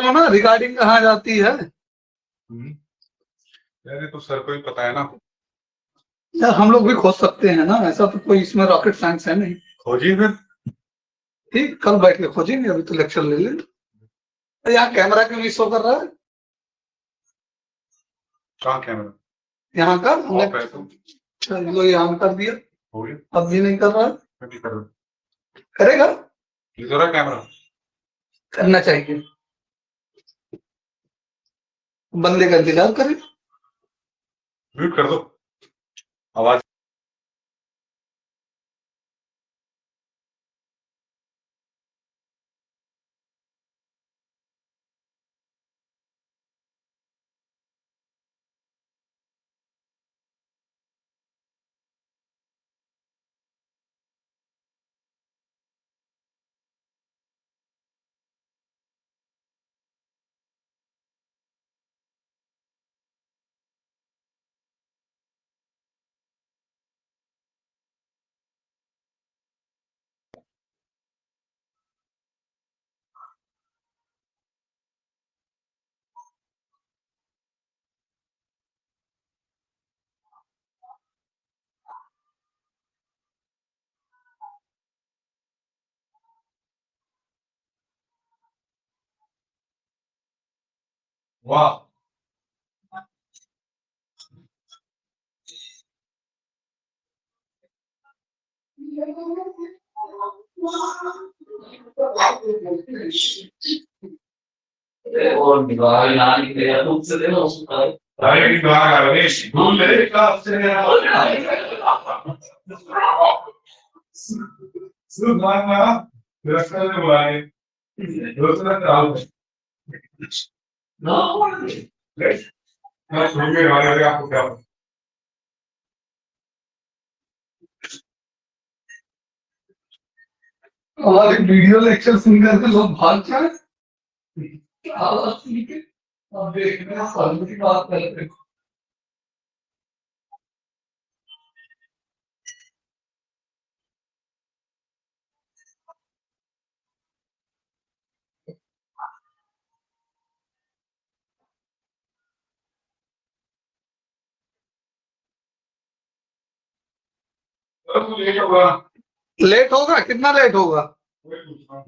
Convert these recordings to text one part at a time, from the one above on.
करो ना, रिकॉर्डिंग कहाँ जाती है। यार ये तो सर को ही पता है ना। यार हम लोग भी खोज सकते हैं ना, ऐसा तो कोई इसमें रॉकेट साइंस है नहीं। खोजिए फिर। ठीक, कल बैठ के खोजेंगे, अभी तो लेक्चर ले लें। यहाँ कैमरा क्यों नहीं शो कर रहा है? कहाँ कैमरा? यहाँ का हमने ऑफ है तो। चलो ये ऑन कर दिया, हो गया। अब भी नहीं कर रहा है। मैं नहीं कर रहा। करेगा, ये तो रहा कैमरा। करना चाहिए, बंदे का इंतजार करें। म्यूट कर दो आवाज। वाह। और दीवार ना निकले तुम से देखो उसका अरे की दुआ कर रहे भूल गए कब से सुभान अल्लाह। रास्ते में बुलाए दूसरा चालू है। ना मैं सुन के वाले आपको क्या हमारे वीडियो लेक्चर सुन करके लोग भाग जाए, आवाज सुन के। अब देखते हैं सर की बात करते हैं। लेट होगा। लेट होगा, कितना लेट होगा?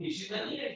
इसी में नहीं है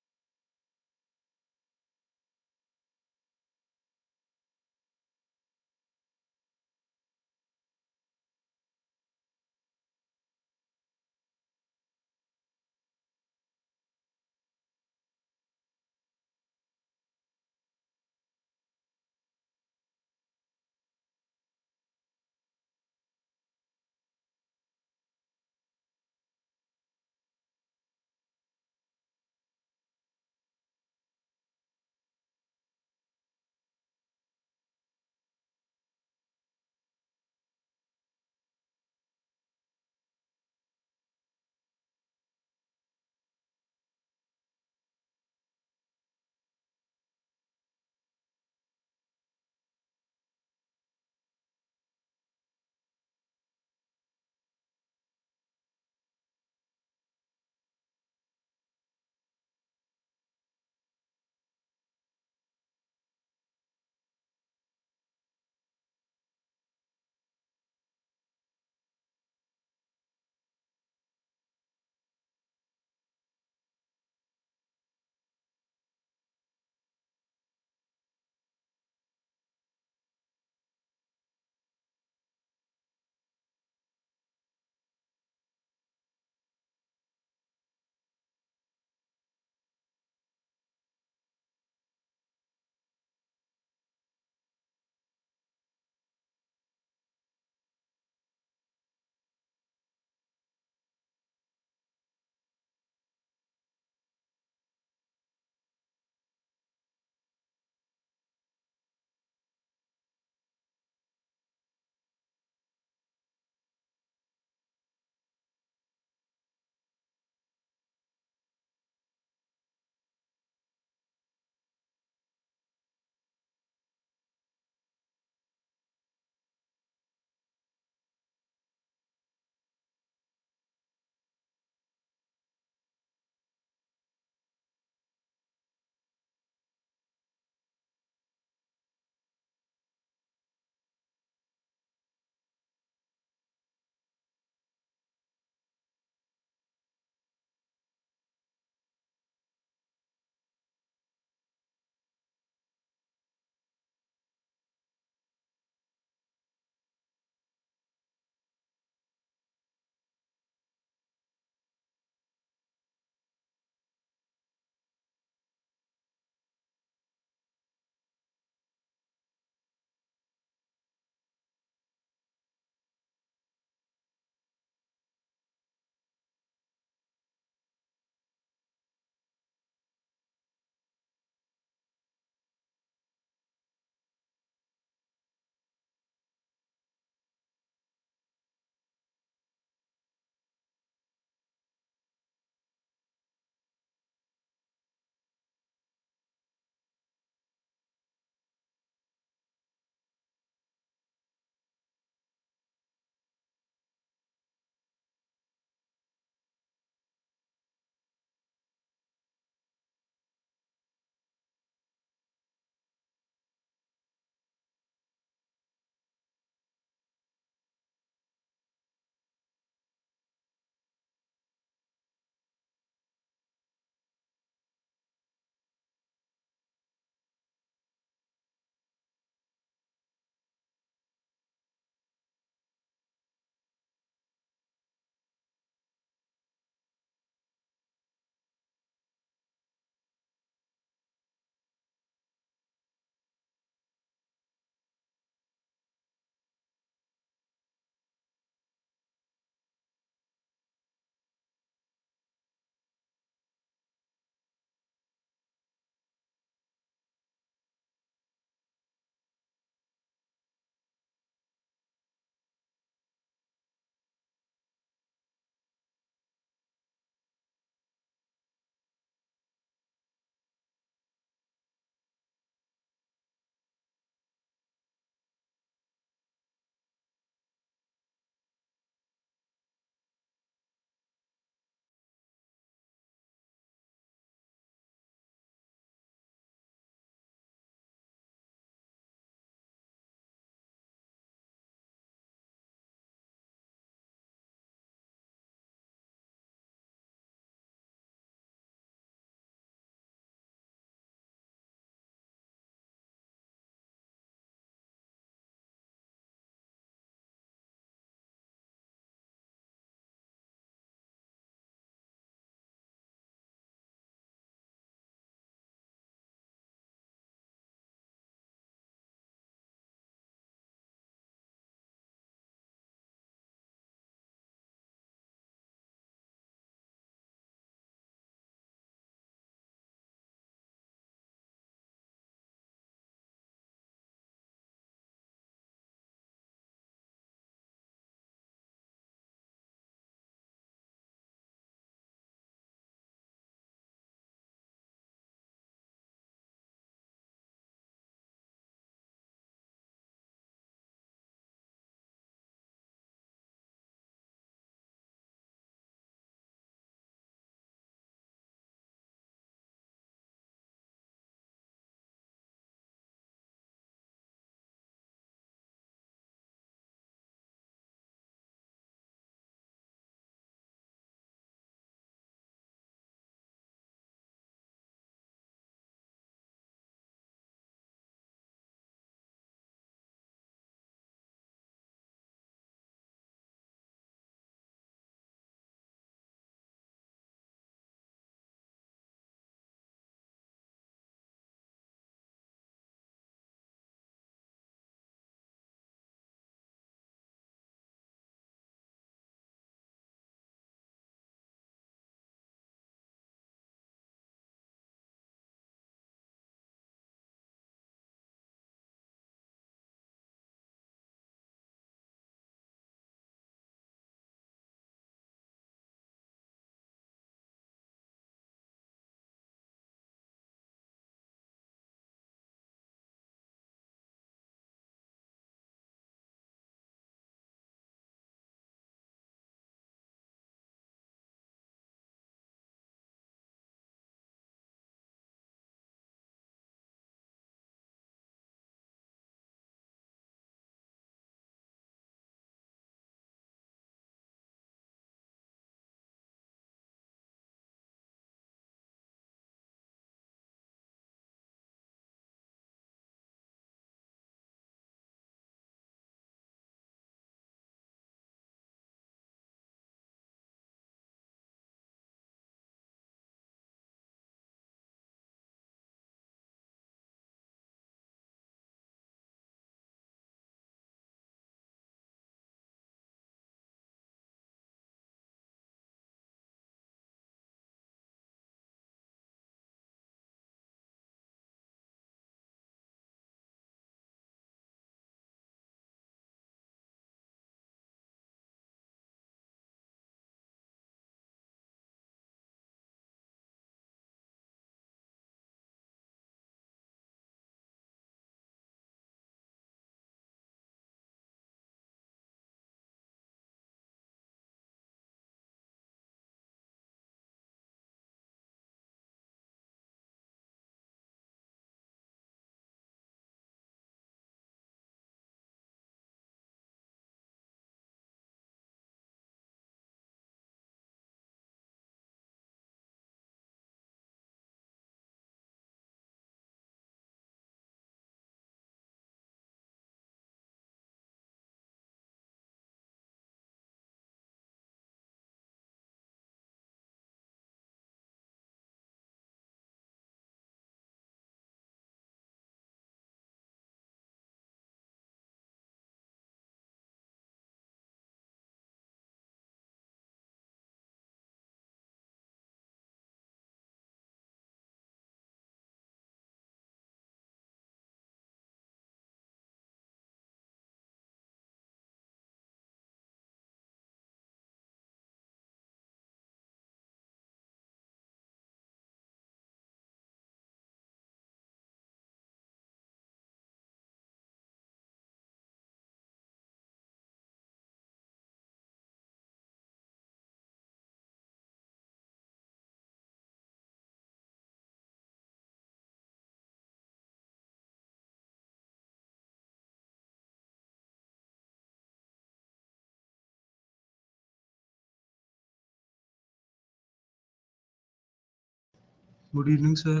गुड इवनिंग सर।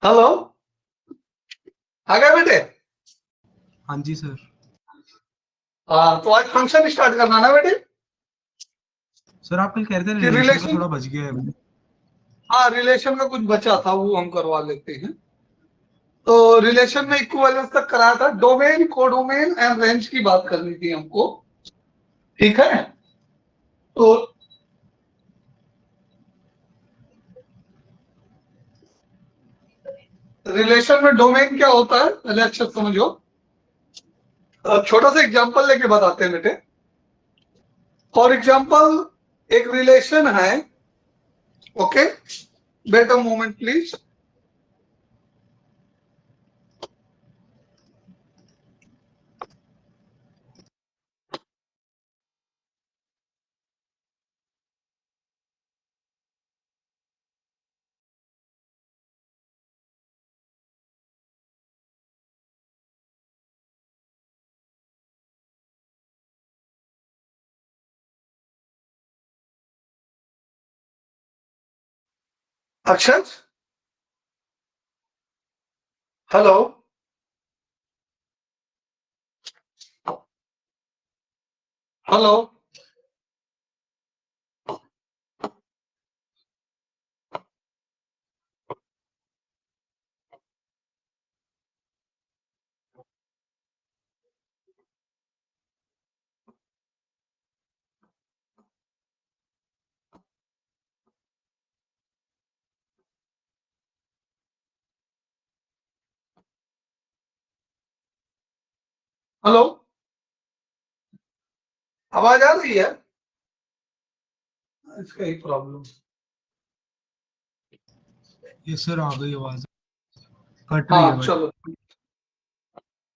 हेलो, आ गए बेटे? हाँ जी सर। हाँ, तो आज फंक्शन स्टार्ट करना ना बेटे? सर आप कल कह रहे थे कि रिलेशन का रिलेशन, थोड़ा बच गया है। हाँ रिलेशन का कुछ बचा था वो हम करवा लेते हैं। तो रिलेशन में इक्विवेलेंस तक कराया था, डोमेन, कोडोमेन एंड रेंज की बात करनी थी हमको, ठीक है? तो रिलेशन में डोमेन क्या होता है पहले अच्छे से समझो। छोटा सा एग्जांपल लेके बताते हैं बेटे। फॉर एग्जांपल एक रिलेशन है, okay, wait a moment please. Akshar, hello, hello, hello, आवाज आ रही है? इसका ही प्रॉब्लम। ये सर आ गई आवाज, कट रही है हाँ बट। चलो,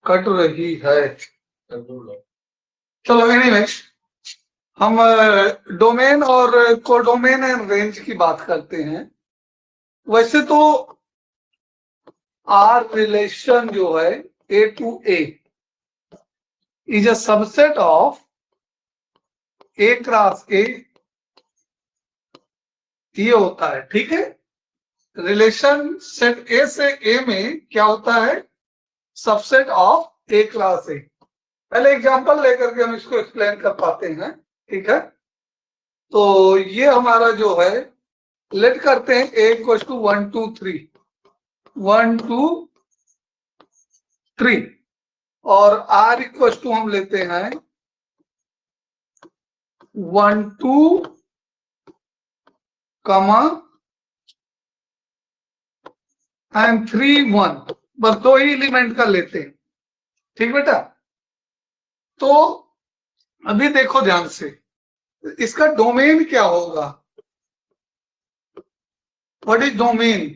कट रही है। चलो एनीवे, हम डोमेन और कोडोमेन एंड रेंज की बात करते हैं। वैसे तो आर रिलेशन जो है A to A is a subset of A cross A, ये होता है, ठीक है? रिलेशन सेट ए से ए में क्या होता है? सबसेट ऑफ ए क्लास ए। पहले एग्जांपल लेकर के हम इसको एक्सप्लेन कर पाते हैं, ठीक है? तो ये हमारा जो है, लेट करते हैं ए इक्वल टू 1 2 3, 1 2 3, और आर इक्वल टू हम लेते हैं 1 2 कमा एंड 3 1, बस दो ही एलिमेंट का लेते हैं, ठीक बेटा? तो अभी देखो ध्यान से, इसका डोमेन क्या होगा? What is domain?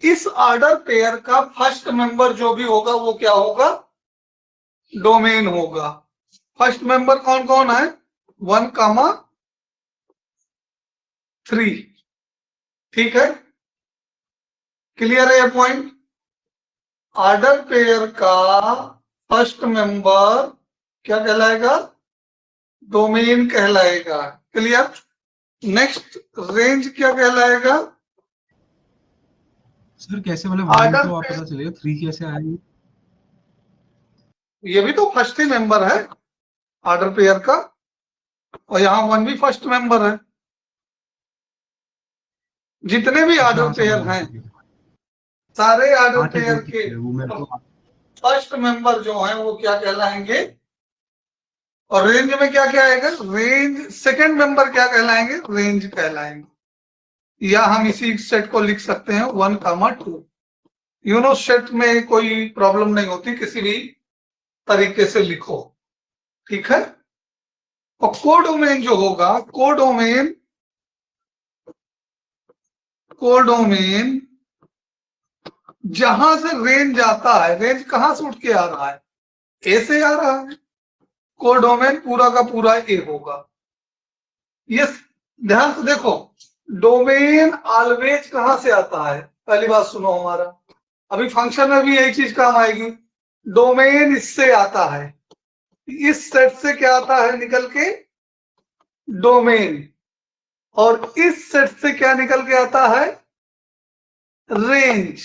इस ऑर्डर पेयर का फर्स्ट मेंबर जो भी होगा वो क्या होगा? डोमेन होगा। फर्स्ट मेंबर कौन कौन है? 1 कामा 3, ठीक है? क्लियर है ये पॉइंट? ऑर्डर पेयर का फर्स्ट मेंबर क्या कहलाएगा? डोमेन कहलाएगा। क्लियर? नेक्स्ट, रेंज क्या कहलाएगा? सर कैसे मतलब 1 ऑर्डर तो आप पेयर, पता चलेगा, 3 कैसे आएगी? ये भी तो फर्स्ट ही मेंबर है ऑर्डर पेयर का, और यहां 1 भी फर्स्ट मेंबर है। जितने भी अच्छा ऑर्डर हाँ, समझ पेयर गया, हैं, ठीक है। सारे ऑर्डर हाँ ठीक है पेयर ठीक के है, वो मेरे को। फर्स्ट मेंबर जो है वो क्या कहलाएंगे? और रेंज में क्या क्या आएगा? रेंज सेकंड मेंबर क्या कहलाएंगे? रेंज कहलाएंगे। या हम इसी सेट को लिख सकते हैं 1 कामा 2। यू नो, सेट में कोई प्रॉब्लम नहीं होती, किसी भी तरीके से लिखो, ठीक है? और कोडोमेन जो होगा, कोडोमेन, कोडोमेन जहां से रेंज आता है, रेंज कहां से उठ के आ रहा है? ए से आ रहा है। कोडोमेन पूरा का पूरा ए होगा। ये ध्यान से देखो, डोमेन ऑलवेज कहां से आता है? पहली बात सुनो हमारा, अभी फंक्शन में भी यही चीज काम आएगी। डोमेन इससे आता है, इस सेट से क्या आता है निकल के? डोमेन, और इस सेट से क्या निकल के आता है, रेंज।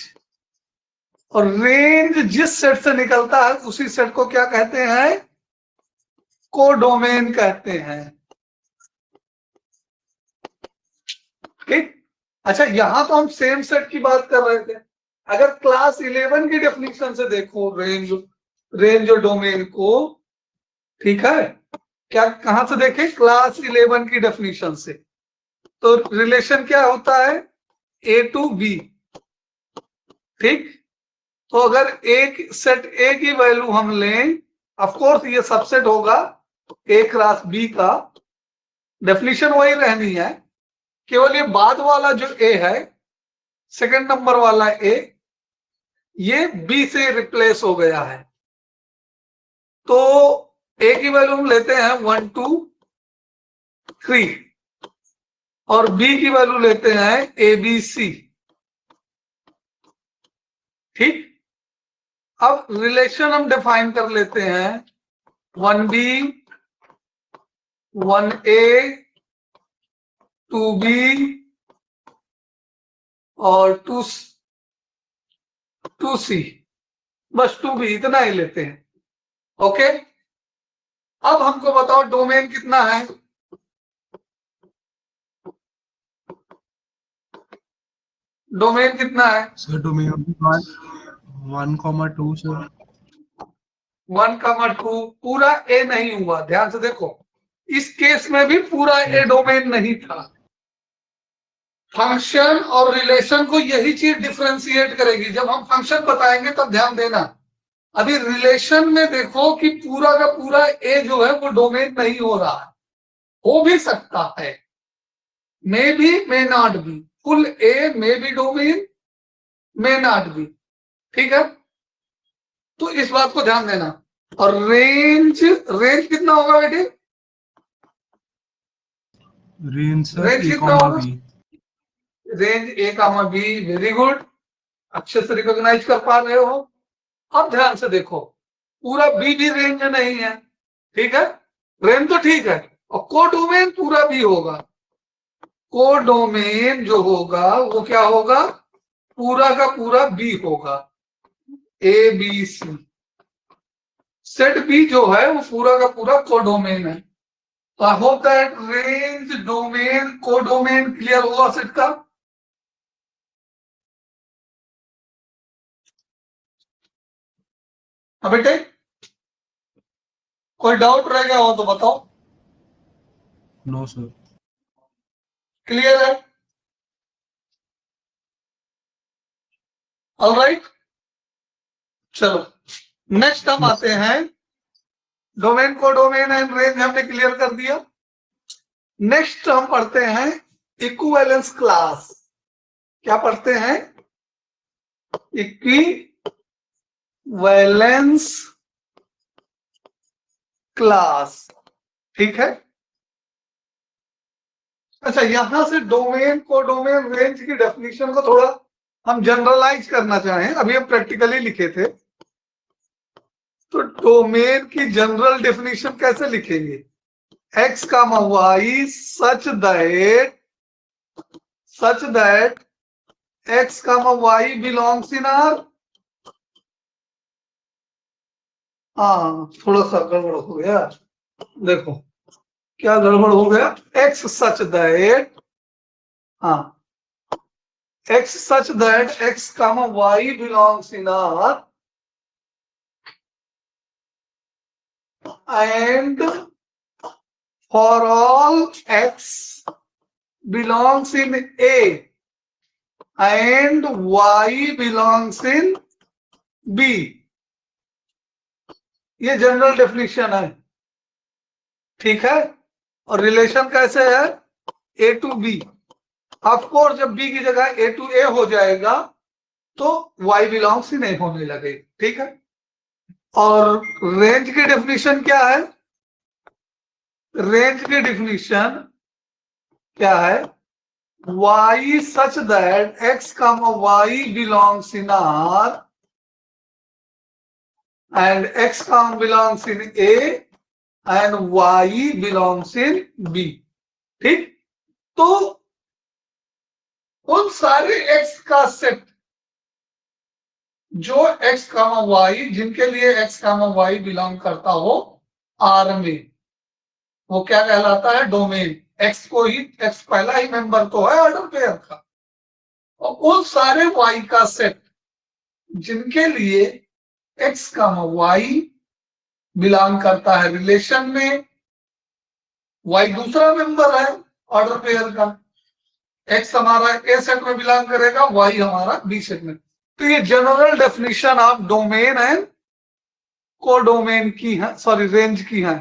और रेंज जिस सेट से निकलता है उसी सेट को क्या कहते हैं, कोडोमेन कहते हैं। ठीक। अच्छा, यहां तो हम सेम सेट की बात कर रहे थे। अगर क्लास 11 की डेफिनेशन से देखो रेंज और डोमेन को, ठीक है, क्या कहां से देखें, क्लास 11 की डेफिनेशन से, तो रिलेशन क्या होता है, ए टू बी। ठीक। तो अगर एक सेट ए की वैल्यू हम लें, ऑफ कोर्स ये सबसेट होगा ए क्रॉस बी का, डेफिनेशन वही रहनी है, केवल ये बाद वाला जो ए है, सेकंड नंबर वाला ए, ये बी से रिप्लेस हो गया है। तो ए की वैल्यू हम लेते हैं 1 2 3, और बी की वैल्यू लेते हैं ए बी सी। ठीक। अब रिलेशन हम डिफाइन कर लेते हैं, 1b 1a 2b और 2c, बस 2b इतना ही लेते हैं। ओके। अब हमको बताओ डोमेन कितना है, डोमेन कितना है, सर डोमेन 1,2 सर। 1,2। पूरा ए नहीं हुआ, ध्यान से देखो, इस केस में भी पूरा ए डोमेन नहीं था। फंक्शन और रिलेशन को यही चीज डिफरेंशिएट करेगी। जब हम फंक्शन बताएंगे तब ध्यान देना। अभी रिलेशन में देखो कि पूरा का पूरा ए जो है वो डोमेन नहीं हो रहा है, हो भी सकता है, may be may not be, full A may be domain, may not be. ठीक है, तो इस बात को ध्यान देना। और रेंज कितना होगा बेटे, रेंज सर रेंज ए कितना कॉमा होगा, B. Range A comma B, very good, अच्छे से रिकॉग्नाइज कर पा रहे हो। अब ध्यान से देखो, पूरा बी भी रेंज में नहीं है, ठीक है, रेंज तो ठीक है, और कोडोमेन पूरा भी होगा। कोडोमेन जो होगा वो क्या होगा, पूरा का पूरा बी होगा, A B C. Set B जो है वो पूरा का पूरा कोडोमेन है। तो I hope that range domain codomain clear हुआ सेट का। अब बेटे कोई डाउट रह गया हो तो बताओ। No sir. क्लियर है, ऑलराइट। चलो नेक्स्ट हम आते हैं, डोमेन को डोमेन एंड रेंज हमने क्लियर कर दिया। नेक्स्ट हम पढ़ते हैं इक्विवेलेंस क्लास। क्या पढ़ते हैं, इक्विवेलेंस क्लास। ठीक है। अच्छा, यहां से डोमेन को डोमेन रेंज की डेफिनेशन को थोड़ा हम जनरलाइज करना चाहें, अभी हम प्रैक्टिकली लिखे थे, तो डोमेन की जनरल डेफिनेशन कैसे लिखेंगे, x comma y such that x comma y belongs in R। हाँ, थोड़ा सा गड़बड़ हो गया, देखो क्या गड़बड़ हो गया, x such that, हाँ, x such that x comma y belongs in R and for all x belongs in A and y belongs in B। ये जनरल डेफिनेशन है, ठीक है। और रिलेशन कैसे है, ए टू बी। ऑफकोर्स जब B की जगह ए टू ए हो जाएगा तो y बिलोंग्स ही नहीं होने लगे, ठीक है। और रेंज की डेफिनेशन क्या है, रेंज की डेफिनेशन क्या है, y such that x comma y belongs in R and x comma belongs in A and y belongs in B। ठीक, तो उन सारे एक्स का सेट जो एक्स कामा वाई, जिनके लिए एक्स कामा वाई बिलोंग करता हो आर में, वो क्या कहलाता है? डोमेन। एक्स को ही, एक्स पहला ही मेंबर तो है ऑर्डर पेयर का, और उन सारे वाई का सेट जिनके लिए एक्स कामा वाई बिलोंग करता है रिलेशन में, वाई दूसरा मेंबर है ऑर्डर पेयर का, एक्स हमारा ए सेट में बिलोंग करेगा, वाई हमारा बी सेट में। तो ये general definition of domain and codomain की है, सॉरी रेंज की है।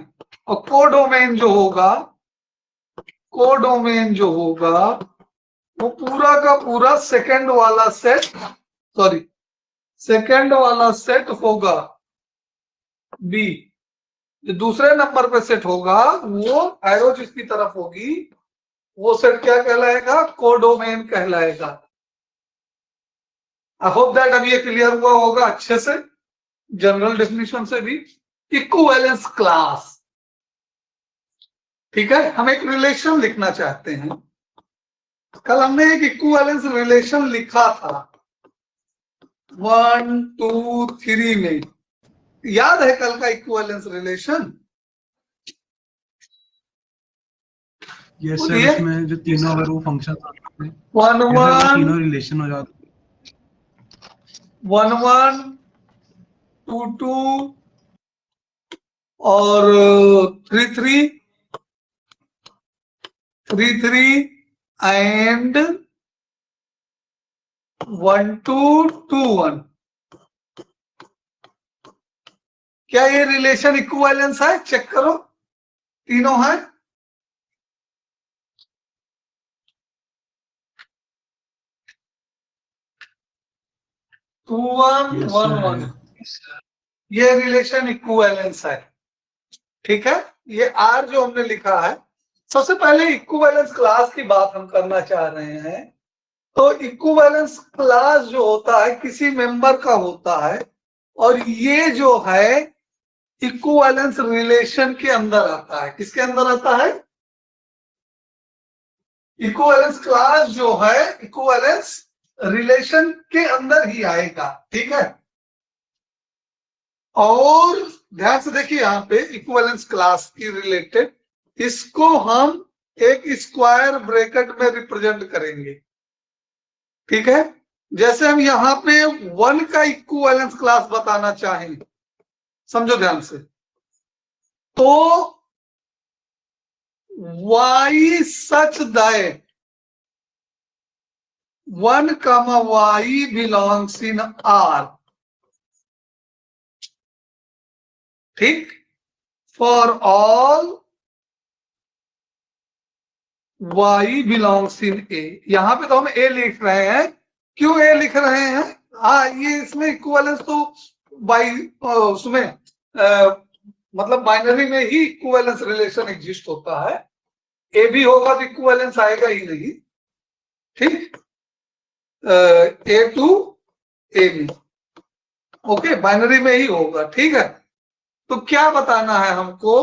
और कोडोमेन जो होगा, कोडोमेन जो होगा वो पूरा का पूरा सेकंड वाला सेट, सॉरी सेकंड वाला सेट होगा बी, जो दूसरे नंबर पे सेट होगा वो एरो जिसकी तरफ होगी वो सेट क्या कहलाएगा? कोडोमेन कहलाएगा। आई होप दैट अब ये क्लियर हुआ होगा अच्छे से, जनरल डेफिनेशन से भी। इक्विवेलेंस क्लास, ठीक है, हम एक रिलेशन लिखना चाहते हैं। कल हमने एक इक्विवेलेंस रिलेशन लिखा था 1 2 3 में, याद है कल का इक्विवेलेंस रिलेशन? यस सर, उसमें जो तीनों अगर वो फंक्शन तीनों रिलेशन हो जाते, 1 1 2 2 और 3 3 3 3 एंड 1 2 2 1। क्या ये रिलेशन इक्विवेलेंस है? चेक करो, तीनों है। टू वन वन वन, ये रिलेशन इक्विवेलेंस है, ठीक है। ये आर जो हमने लिखा है, सबसे पहले इक्विवेलेंस क्लास की बात हम करना चाह रहे हैं। तो इक्विवेलेंस क्लास जो होता है किसी मेंबर का होता है, और ये जो है इक्विवेलेंस रिलेशन के अंदर आता है। किसके अंदर आता है? इक्विवेलेंस क्लास जो है इक्विवेलेंस रिलेशन के अंदर ही आएगा, ठीक है। और ध्यान से देखिए यहां पे इक्विवेलेंस क्लास की रिलेटेड, इसको हम एक स्क्वायर ब्रैकेट में रिप्रेजेंट करेंगे, ठीक है। जैसे हम यहां पे 1 का इक्विवेलेंस क्लास बताना चाहेंगे, समझो ध्यान से, तो y such that 1, y belongs in R, ठीक, for all y belongs in ए। यहां पे तो हम a लिख रहे हैं, क्यों a लिख रहे हैं? हाँ, ये इसमें इक्विवेलेंस तो बाई उसमें मतलब बाइनरी में ही इक्विवेलेंस रिलेशन एग्जिस्ट होता है। ए भी होगा तो इक्विवेलेंस आएगा ही नहीं, ठीक, A to A B, okay, binary में ही होगा, ठीक है। तो क्या बताना है हमको?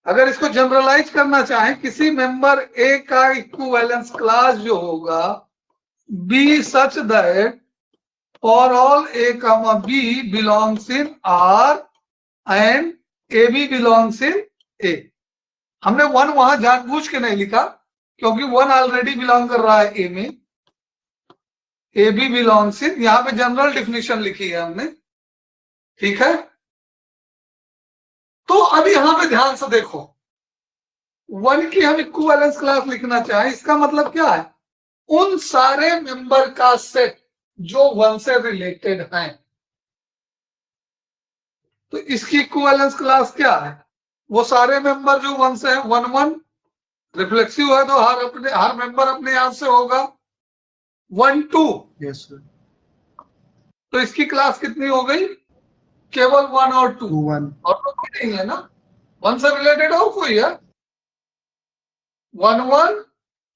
अगर इसको जनरलाइज करना चाहें, किसी मेंबर ए का इक्विवेलेंस क्लास जो होगा B such that for all A comma B belongs in R and A B belongs in A. हमने 1 वहां जानबूझ के नहीं लिखा क्योंकि 1 ऑलरेडी बिलोंग कर रहा है ए में, ए बी बिलोंग्स इन, यहां पे जनरल डिफिनेशन लिखी है हमने, ठीक है। तो अब यहां पे ध्यान से देखो, 1 की हम इक्विवेलेंस क्लास लिखना चाहें, इसका मतलब क्या है? उन सारे मेंबर का सेट जो 1 से रिलेटेड हैं। तो इसकी इक्विवेलेंस क्लास क्या है? वो सारे मेंबर जो 1 से है, 1 1 रिफ्लेक्सिव है तो हर मेंबर अपने यहां से होगा 1 2। यस सर, तो इसकी क्लास कितनी हो गई? केवल 1 और 2, 1 और तो कोई नहीं है ना 1 से रिलेटेड, और कोई है 1 1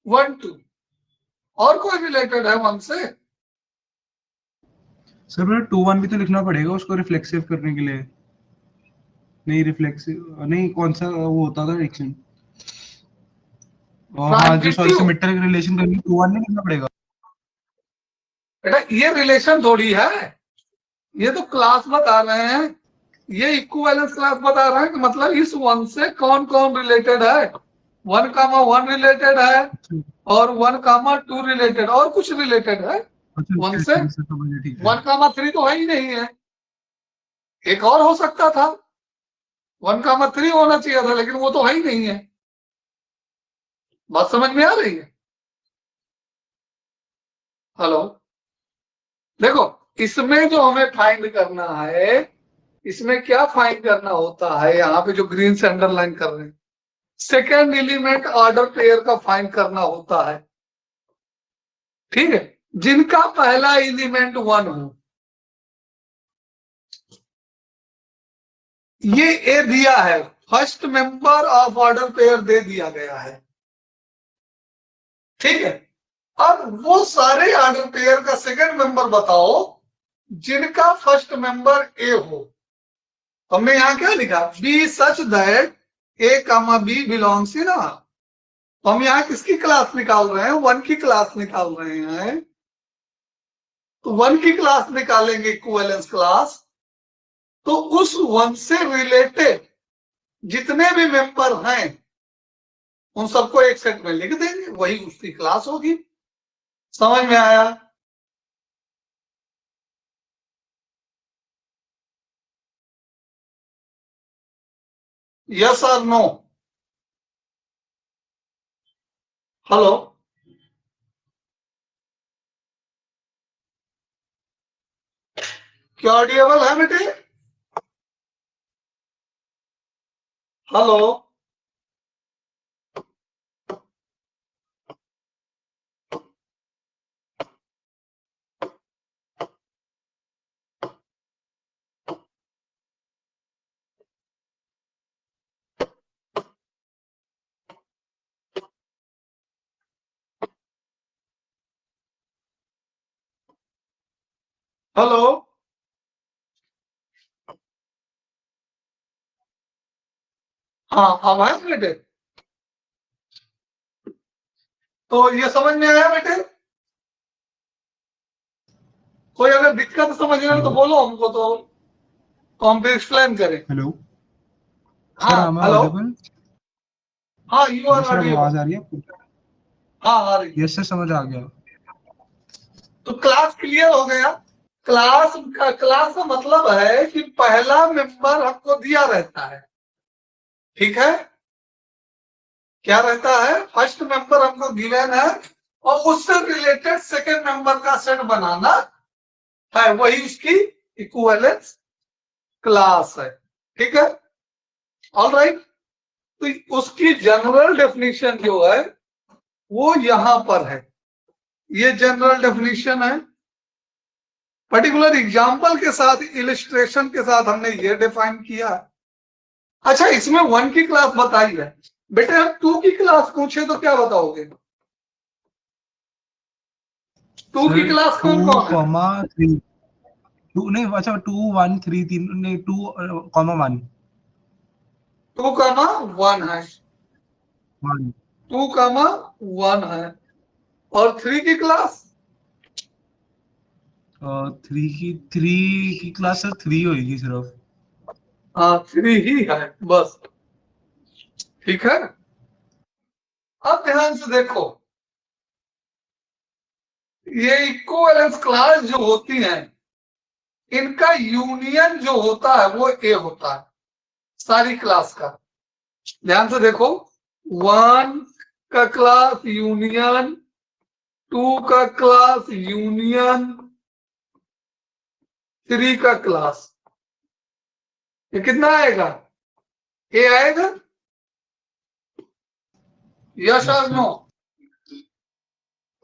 1 2, और कोई रिलेटेड है 1 से? सर मेरा 2 1 भी तो लिखना पड़ेगा उसको रिफ्लेक्सिव करने के लिए। नहीं रिफ्लेक्सिव नहीं, कौन सा वो होता था रिएक्शन? और हाँ जो सॉरी ट्रांजिटिव सिमेट्रिक रिलेशन करनी टू वन नहीं लिखना पड़ेगा। बेटा ये रिलेशन थोड़ी है, ये तो क्लास बता रहे हैं, ये इक्विवेलेंस क्लास बता रहे हैं कि मतलब इस वन से कौन कौन रिलेटेड है, 1,1 रिलेटेड है और 1,2 रिलेटेड और कुछ रिलेटेड है वन से। ठीक है 1,3 तो है ही नहीं है, एक और हो सकता था, 1,3 होना चाहिए था, लेकिन वो तो है ही नहीं है। बात समझ में आ रही है? हेलो, देखो इसमें जो हमें फाइंड करना है, इसमें क्या फाइंड करना होता है, यहाँ पे जो ग्रीन से अंडरलाइन कर रहे हैं, सेकेंड एलिमेंट ऑर्डर पेयर का फाइंड करना होता है। ठीक है, जिनका पहला एलिमेंट 1 हो। ये ए दिया है, first member of order pair दे दिया गया है। ठीक है, अब वो सारे ऑर्डर पेयर का सेकंड मेंबर बताओ जिनका फर्स्ट मेंबर ए हो। हमने यहां क्या लिखा, B such that A comma B belongs in R. तो हम यहां किसकी क्लास निकाल रहे हैं, 1 की क्लास निकाल रहे हैं। तो 1 की क्लास निकालेंगे, इक्विवेलेंस क्लास, तो उस 1 से रिलेटेड जितने भी मेंबर हैं उन सबको एक सेट में लिख देंगे, वही उसकी क्लास होगी। समझ में आया? यस और नो? हेलो, क्या ऑडिएबल है बेटे? हेलो, हेलो, हाँ अब है बेटे? तो ये समझ में आया बेटे? कोई अगर दिक्कत समझने में तो बोलो हमको, तो हम पे एक्सप्लेन करें। हेलो सर हाँ am I हेलो, audible? हाँ you hello are sir audio. आवाज आ रही है आपको? हाँ आ रही है। यस सर समझ आ गया। तो क्लास क्लियर हो गया। क्लास का मतलब है कि पहला मेंबर हमको दिया रहता है। ठीक है, क्या रहता है, फर्स्ट मेंबर हमको गिवन है और उससे रिलेटेड सेकंड मेंबर का सेट बनाना है, वही उसकी इक्विवेलेंस क्लास है। ठीक है, ऑल राइट। तो उसकी जनरल डेफिनेशन जो है वो यहां पर है, ये जनरल डेफिनेशन है। पर्टिकुलर एग्जाम्पल के साथ, इलिस्ट्रेशन के साथ हमने ये डिफाइन किया है। अच्छा, इसमें 1 की क्लास बताई है बेटे, हम 2 की क्लास पूछे तो क्या बताओगे? 2 की सर क्लास कौन 2 कौन है? कॉमा 3 2 नहीं अच्छा 2 1 3 3 नहीं 2 कॉमा 1 2,1 है, 1 2,1 है। और 3 की क्लास? 3 की क्लास सर 3 होगी सिर्फ। हाँ 3 ही है बस। ठीक है, अब ध्यान से देखो, ये इक्विवेलेंस क्लास जो होती हैं, इनका यूनियन जो होता है वो ए होता है सारी क्लास का। ध्यान से देखो, 1 का क्लास यूनियन, 2 का क्लास यूनियन, 3 का क्लास। ये कितना आएगा, ए आएगा? यस और नो?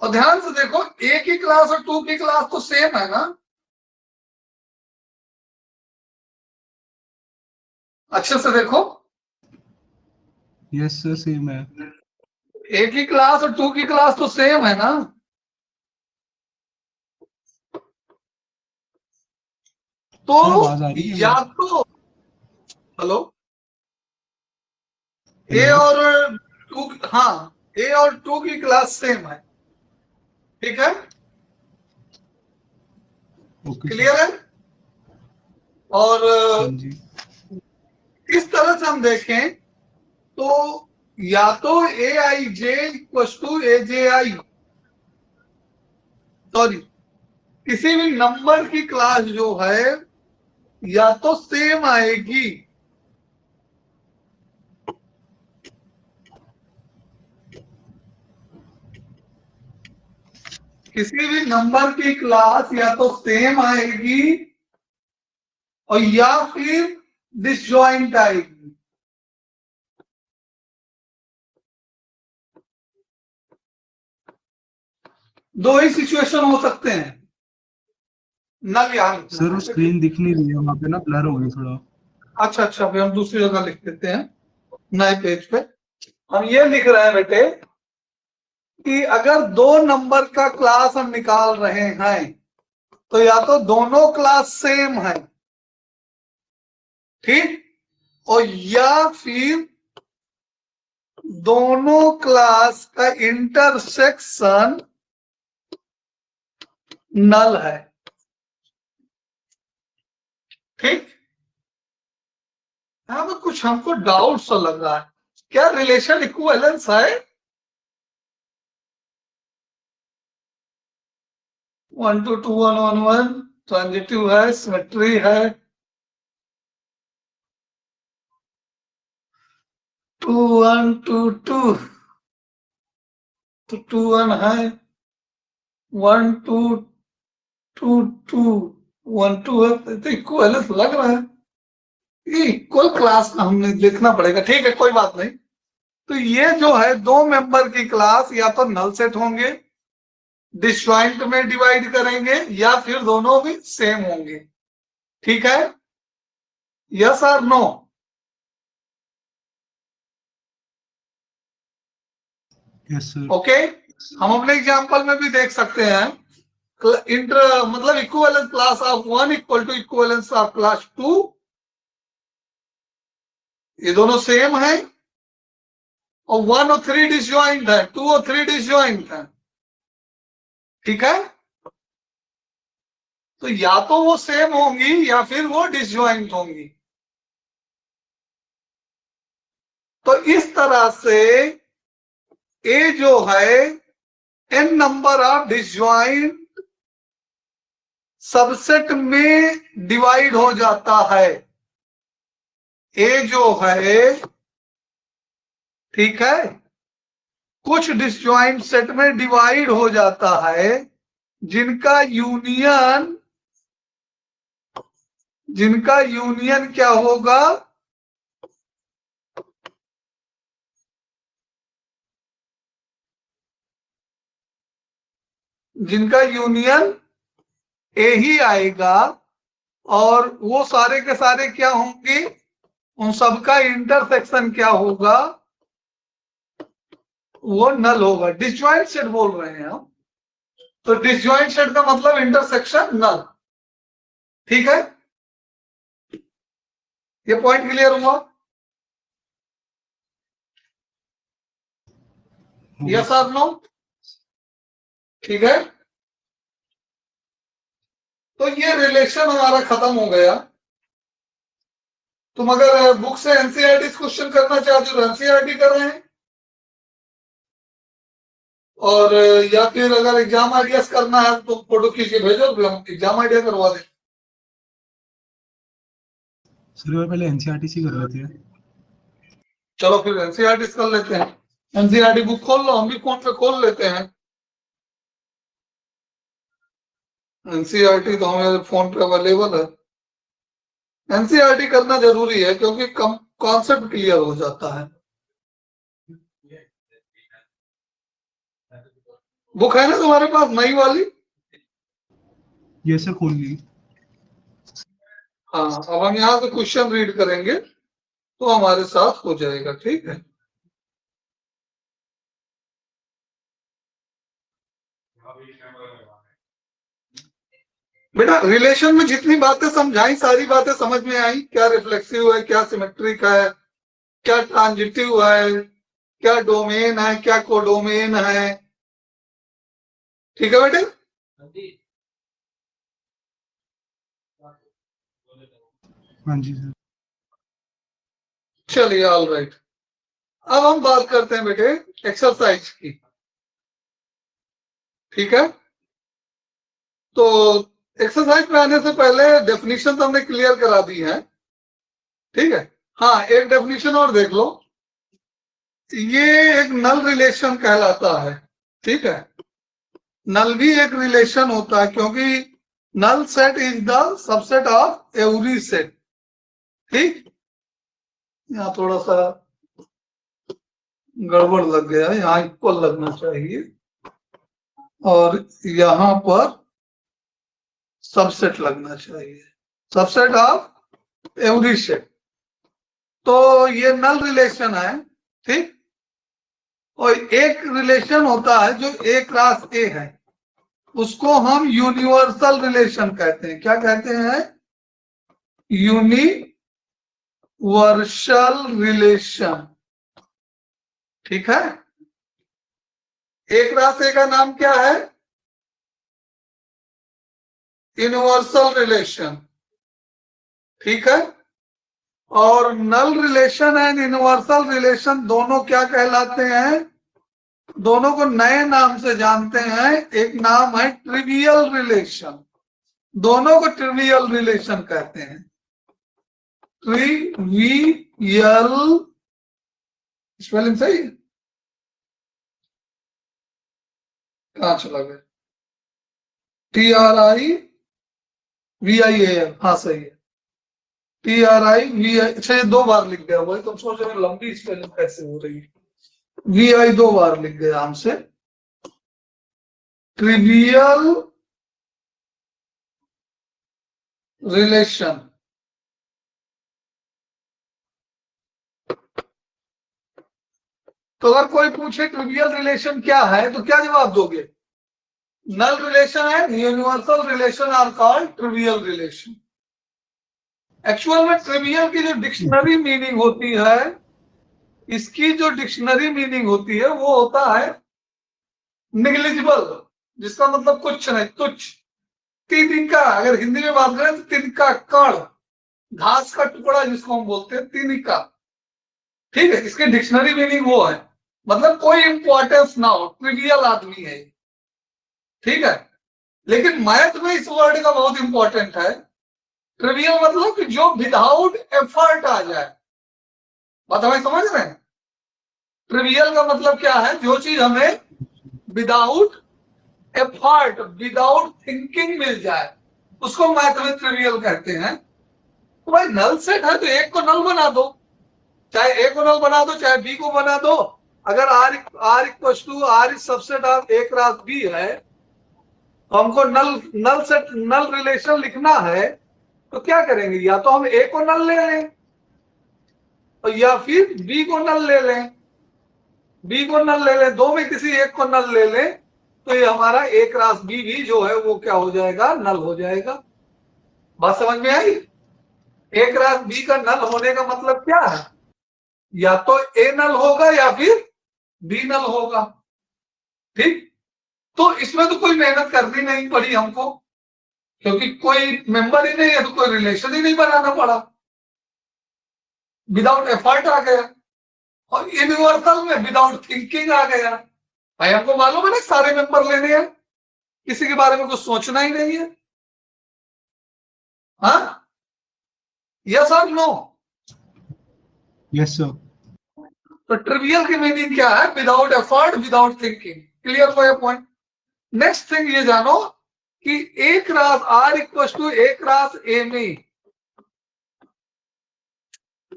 और ध्यान से देखो, ए की क्लास और 2 की क्लास तो सेम है ना? अच्छे से देखो, यस सर सेम है। ए की क्लास और 2 की क्लास तो सेम है ना? तो सर आवाज आ रही है या मेरी? तो, हेलो, ए हेलो और 2, हाँ ए और 2 की क्लास सेम है, ठीक है, ओके क्लियर है। और जी। इस तरह से हम देखें तो या तो ए आई जे equal to A J I, sorry, किसी भी नंबर की क्लास जो है या तो सेम आएगी किसी भी नंबर की क्लास या तो सेम आएगी और या फिर डिसजॉइंट आएगी। दो ही सिचुएशन हो सकते हैं, नल या सर वो स्क्रीन दिख नहीं रही है, वहां पे ना ब्लर हो गई थोड़ा। अच्छा अच्छा, फिर हम दूसरी जगह लिख देते हैं नए पेज पे। हम ये लिख रहे हैं बेटे कि अगर दो नंबर का क्लास हम निकाल रहे हैं तो या तो दोनों क्लास सेम है, ठीक, और या फिर दोनों क्लास का इंटरसेक्शन नल है, ठीक। यहां पर कुछ हमको डाउट सा लग रहा है, क्या रिलेशन इक्विवेलेंस है? 1 to 2 1 1 1 ट्रांजिटिव है, सिमेट्री है, 2 1 2 2 तो 2 1 है, 1 2 2 2 1 2 है, तो इक्विवेलेंस लग रहा है। ये इक्वल क्लास का हमने देखना पड़ेगा, ठीक है, कोई बात नहीं। तो ये जो है दो मेंबर की क्लास या तो नल सेट होंगे, डिसजॉइंट में डिवाइड करेंगे, या फिर दोनों भी सेम होंगे, ठीक है, यस और नो? Yes sir. ओके, हम अपने एग्जांपल में भी देख सकते हैं, इंटर मतलब equivalence class of 1 equal to equivalence of class 2, ये दोनों सेम है, और 1 और 3 डिसजॉइंट है, 2 और 3 डिसजॉइंट है, ठीक है। तो या तो वो सेम होंगी या फिर वो डिसजॉइंट होंगी। तो इस तरह से ए जो है n number of disjoint subset में डिवाइड हो जाता है। ए जो है, ठीक है, कुछ डिसजॉइंट सेट में डिवाइड हो जाता है जिनका यूनियन क्या होगा? जिनका यूनियन ए ही आएगा, और वो सारे के सारे क्या होंगे? उन सबका इंटरसेक्शन क्या होगा? वो नल होगा। डिसजॉइंट सेट बोल रहे हैं हम, तो डिसजॉइंट सेट का मतलब इंटरसेक्शन नल, ठीक है। ये पॉइंट क्लियर हुआ? यस और नो? ठीक है, तो ये रिलेशन हमारा खत्म हो गया। तुम अगर बुक से एनसीईआरटी क्वेश्चन करना चाहते हो तो एनसीईआरटी कर रहे हैं, और या फिर अगर एग्जाम आइडियाज करना है तो फोटो खींच के भेजो, तो हम एग्जाम आइडिया करवा दें। सर पहले एनसीईआरटी से कर लेते हैं। चलो फिर एनसीईआरटी कर लेते हैं। एनसीईआरटी बुक खोल लो, हम भी फोन पे खोल लेते हैं। एनसीईआरटी तो हमारे फोन पे अवेलेबल है। एनसीईआरटी करना जरूरी है क्योंकि कॉन्सेप्ट क्लियर हो जाता है। बुक है ना तुम्हारे पास नई वाली? ये सर खोल ली। हाँ, अब हम यहाँ से क्वेश्चन रीड करेंगे तो हमारे साथ हो जाएगा, ठीक है। बेटा रिलेशन में जितनी बातें समझाई सारी बातें समझ में आई? क्या रिफ्लेक्सिव है, क्या सिमेट्रिक है, क्या ट्रांजिटिव है, क्या डोमेन है, क्या कोडोमेन है। ठीक है बेटे। हाँ जी सर। चलिए ऑल राइट। अब हम बात करते हैं बेटे एक्सरसाइज की। ठीक है, तो एक्सरसाइज में आने से पहले डेफिनेशन तो हमने क्लियर करा दी है। ठीक है, हाँ एक डेफिनेशन और देख लो। ये एक नल रिलेशन कहलाता है। ठीक है, नल भी एक रिलेशन होता है क्योंकि null set is the subset of every set. ठीक, यहाँ थोड़ा सा गड़बड़ लग गया है, यहाँ इक्वल लगना चाहिए और यहाँ पर सबसेट लगना चाहिए, सबसेट ऑफ एवरी सेट। तो ये नल रिलेशन है। ठीक, और एक रिलेशन होता है जो ए क्रॉस ए है, उसको हम यूनिवर्सल रिलेशन कहते हैं। क्या कहते हैं? Universal relation. ठीक है, ए क्रॉस ए का नाम क्या है? Universal relation. ठीक है, और नल रिलेशन एंड यूनिवर्सल रिलेशन दोनों क्या कहलाते हैं? दोनों को नए नाम से जानते हैं। एक नाम है ट्रिवियल रिलेशन, दोनों को ट्रिवियल रिलेशन कहते हैं। ट्रिवियल स्पेलिंग सही है? कहां चला गया? TRIVIAL, हाँ सही है, TRIVI। अच्छा ये 2 बार लिख गया, वही तुम सोच रहे हो लंबी स्पेलिंग कैसे हो रही है। VI 2 बार लिख गया हमसे। Trivial relation. तो अगर कोई पूछे ट्रिवियल रिलेशन क्या है तो क्या जवाब दोगे? Null relation and universal relation are called trivial relation. Actual में ट्रिवियल की जो डिक्शनरी मीनिंग होती है, इसकी जो डिक्शनरी मीनिंग होती है वो होता है निग्लिजिबल, जिसका मतलब कुछ नहीं, तुच्छ। तिनका, अगर हिंदी में बात करें तो तिनका कण, घास का टुकड़ा जिसको हम बोलते हैं तिनका। ठीक है, इसकी डिक्शनरी मीनिंग वो है, मतलब कोई इंपॉर्टेंस ना हो, ट्रिवियल आदमी है। ठीक है, लेकिन मैथ में इस वर्ड का बहुत इंपॉर्टेंट है। ट्रिवियल मतलब कि जो विदाउट एफर्ट आ जाए। बात हमें समझ रहे हैं? ट्रिवियल का मतलब क्या है? जो चीज हमें विदाउट एफर्ट, विदाउट थिंकिंग मिल जाए, उसको मैथ में ट्रिवियल कहते हैं। तो भाई नल सेट है तो एक को नल बना दो, चाहे ए को नल बना दो चाहे बी को बना दो। अगर R is subset of A cross B है, तो हमको नल सेट, नल रिलेशन लिखना है, तो क्या करेंगे? या तो हम ए को नल ले लें और या फिर बी को नल ले लें। बी को नल ले लें, दो में किसी एक को नल ले लें, तो ये हमारा ए क्रॉस बी भी जो है वो क्या हो जाएगा? नल हो जाएगा। बात समझ में आई? ए क्रॉस बी का नल होने का मतलब क्या है? या तो ए नल होगा या फिर बी नल होगा। ठीक, तो इसमें तो कोई मेहनत करनी नहीं पड़ी हमको, क्योंकि कोई मेंबर ही नहीं है तो कोई रिलेशन ही नहीं बनाना पड़ा, विदाउट एफर्ट आ गया। और यूनिवर्सल में विदाउट थिंकिंग आ गया। भाई हमको मालूम है ना सारे मेंबर लेने हैं, किसी के बारे में कुछ सोचना ही नहीं है। हाँ, यस और नो? Yes sir. तो ट्रिवियल की मीनिंग क्या है? Without effort, without thinking. Clear for your point? Next thing ये जानो कि A cross R equal to A cross A में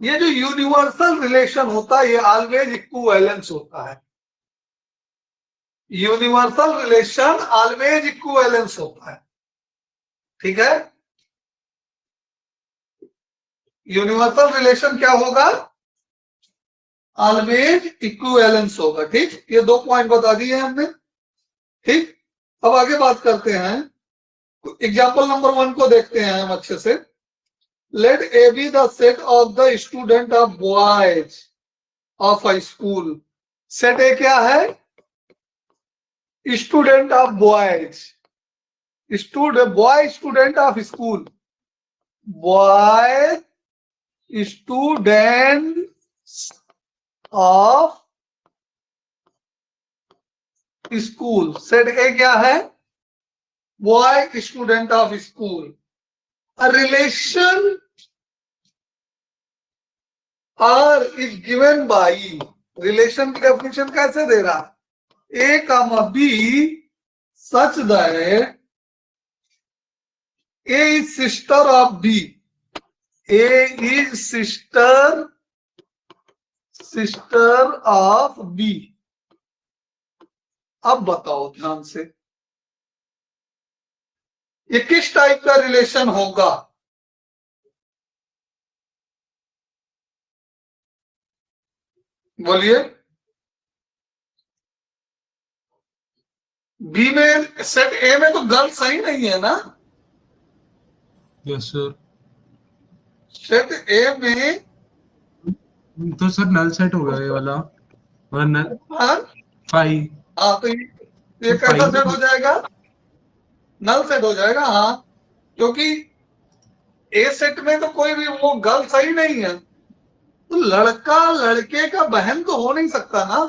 ये जो यूनिवर्सल रिलेशन होता है ये ऑलवेज इक्विवेलेंस होता है। यूनिवर्सल रिलेशन ऑलवेज इक्विवेलेंस होता है। ठीक है, यूनिवर्सल रिलेशन क्या होगा? ऑलवेज इक्विवेलेंस होगा। ठीक, ये 2 पॉइंट बता दिए हमने। ठीक, अब आगे बात करते हैं। एग्जाम्पल नंबर 1 को देखते हैं हम अच्छे से। Let A be the set of the student of boys of a school set A क्या है? Student of boys, boy student of school, boy student of school. Set A क्या है? Boy student of school. A relation R is given by, relation की definition कैसे दे रहा? A comma B such that A is sister of B, A is sister of B. अब बताओ ध्यान से, ये किस टाइप का रिलेशन होगा? बोलिए। बी में, सेट ए में तो गर्ल सही नहीं है ना? Yes sir. सेट ए में तो सर नल सेट हो गया ये वाला, और नल हाँ 5। हाँ, तो ये तो कैसा 5 सेट हो जाएगा? नल सेट हो जाएगा। हाँ, क्योंकि ए सेट में तो कोई भी वो गर्ल सही नहीं है, तो लड़का लड़के का बहन तो हो नहीं सकता ना,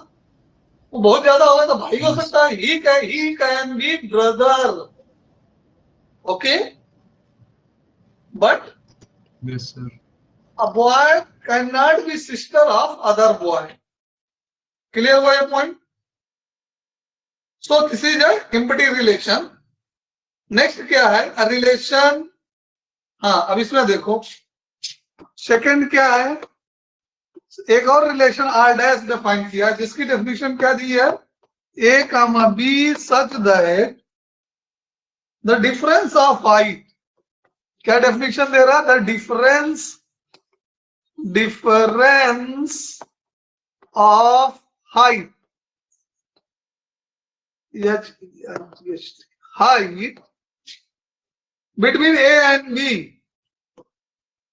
वो बहुत ज्यादा होगा तो भाई हो सकता है। He can be brother, okay, but yes sir. a boy cannot be sister of other boy. Clear हुआ ये point? So this is a empty relation. Next क्या है? a relation, हाँ अब इसमें देखो सेकंड क्या है? एक और रिलेशन आर डैश डिफाइन किया, जिसकी डेफिनेशन क्या दी है? A comma B such that the difference of height, क्या डेफिनेशन दे रहा? The difference of height, height between A and B,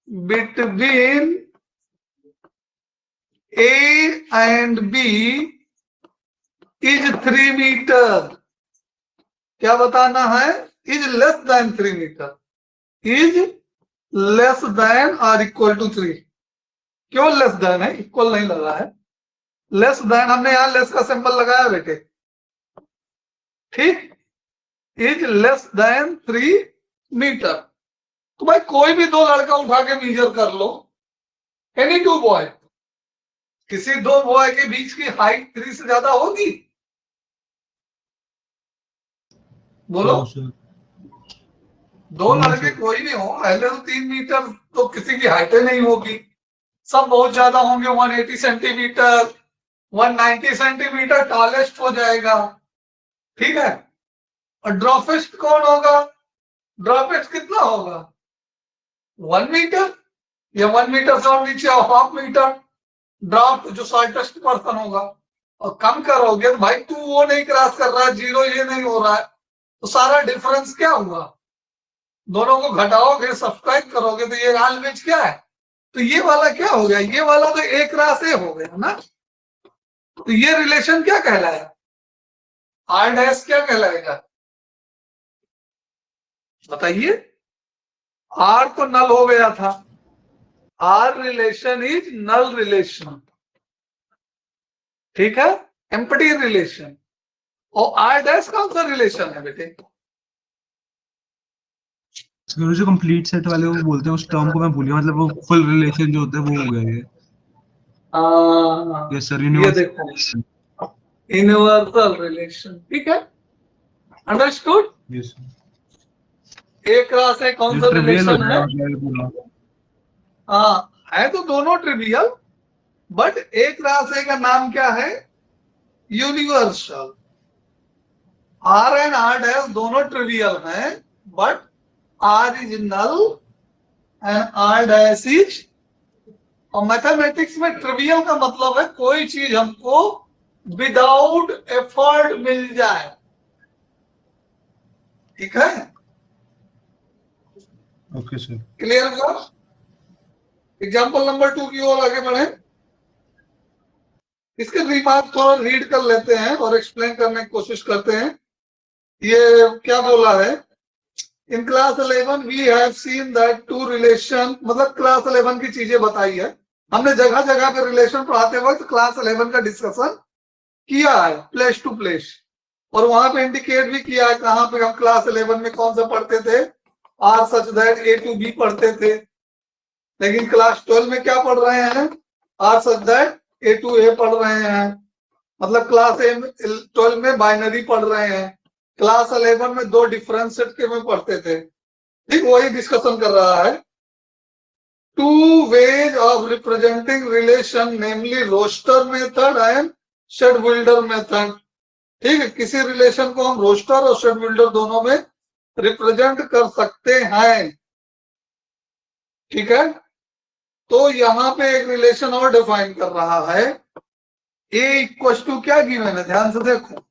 between A and B is 3 meter. क्या बताना है? Is less than 3 meter, is less than or equal to 3. क्यों less than है? equal नहीं लगा है। less than हमने यहां less का सिंबल लगाया बेटे, ठीक? Is less than 3 metre. तो भाई कोई भी दो लड़का उठा के मेजर कर लो, एनी टू बॉय, किसी दो बॉय के बीच की हाइट 3 से ज्यादा होगी? बोलो। दो लड़के कोई भी हो, पहले तो 3 मीटर तो किसी की हाइट नहीं होगी, सब बहुत ज्यादा होंगे। 180 सेंटीमीटर, 190 सेंटीमीटर टॉलेस्ट हो जाएगा, ठीक है? और ड्रॉफेस्ट कौन होगा? ड्रॉफेस्ट कितना होगा? 1 मीटर, या 1 मीटर से और नीचे हाफ मीटर ड्रॉप, जो शॉर्टेस्ट पर्सन होगा। और कम करोगे तो भाई तू वो नहीं क्रॉस कर रहा है, 0 ये नहीं हो रहा है, तो सारा डिफरेंस क्या हुआ? दोनों को घटाओगे, सब्सट्रैक्ट करोगे, तो ये ऑलवेज क्या है? तो ये वाला क्या हो गया? ये वाला तो एक क्रॉस ए हो गया ना। तो ये रिलेशन क्या कहलाया? आर डैश क्या कहलाएगा? बताइए। आर तो नल हो गया था, R relation is null relation, ठीक है? Empty relation. और आर डैश कौन सा रिलेशन है बेटे? जो कंप्लीट सेट वाले वो बोलते हैं, उस टर्म को मैं भूल गया, मतलब वो फुल रिलेशन जो होता है वो हो गया ये। यस सर, ये देखो यूनिवर्सल रिलेशन, ठीक है? अंडरस्टूड? यस एक क्रॉस है, कौन सा रिलेशन है? हाँ, है तो दोनों ट्रिवियल, बट एक क्रॉस का नाम क्या है? Universal. R and R dash दोनों ट्रिवियल हैं, but R is null and R dash is. और मैथमेटिक्स में ट्रिवियल का मतलब है कोई चीज हमको विदाउट एफर्ट मिल जाए, ठीक है? Okay sir. क्लियर हुआ? एग्जाम्पल नंबर 2 की ओर आगे बढ़े। इसके रिमार्क थोड़ा रीड कर लेते हैं और एक्सप्लेन करने की कोशिश करते हैं। ये क्या बोला है, in class 11 we have seen that two relation, मतलब क्लास 11 की चीजें बताई है हमने, जगह जगह पे रिलेशन पढ़ाते वक्त क्लास 11 का डिस्कशन किया है प्लेस टू प्लेस, और वहां पे इंडिकेट भी किया है कहां पे हम क्लास 11 में कौन सा पढ़ते थे, R such that A to B पढ़ते थे। लेकिन क्लास 12 में क्या पढ़ रहे हैं, R such that A to A पढ़ रहे हैं, मतलब क्लास 12 में बाइनरी पढ़ रहे हैं, क्लास 11 में दो डिफरेंस सेट के में पढ़ते थे। ठीक, वही डिस्कशन कर रहा है। Two ways of representing relation namely roster method and set builder method. ठीक है, किसी रिलेशन को हम रोस्टर और शेड बिल्डर दोनों में रिप्रेजेंट कर सकते हैं। ठीक है, तो यहां पे एक रिलेशन और डिफाइन कर रहा है, ए इक्वल टू क्या गिवन है, ध्यान से देखो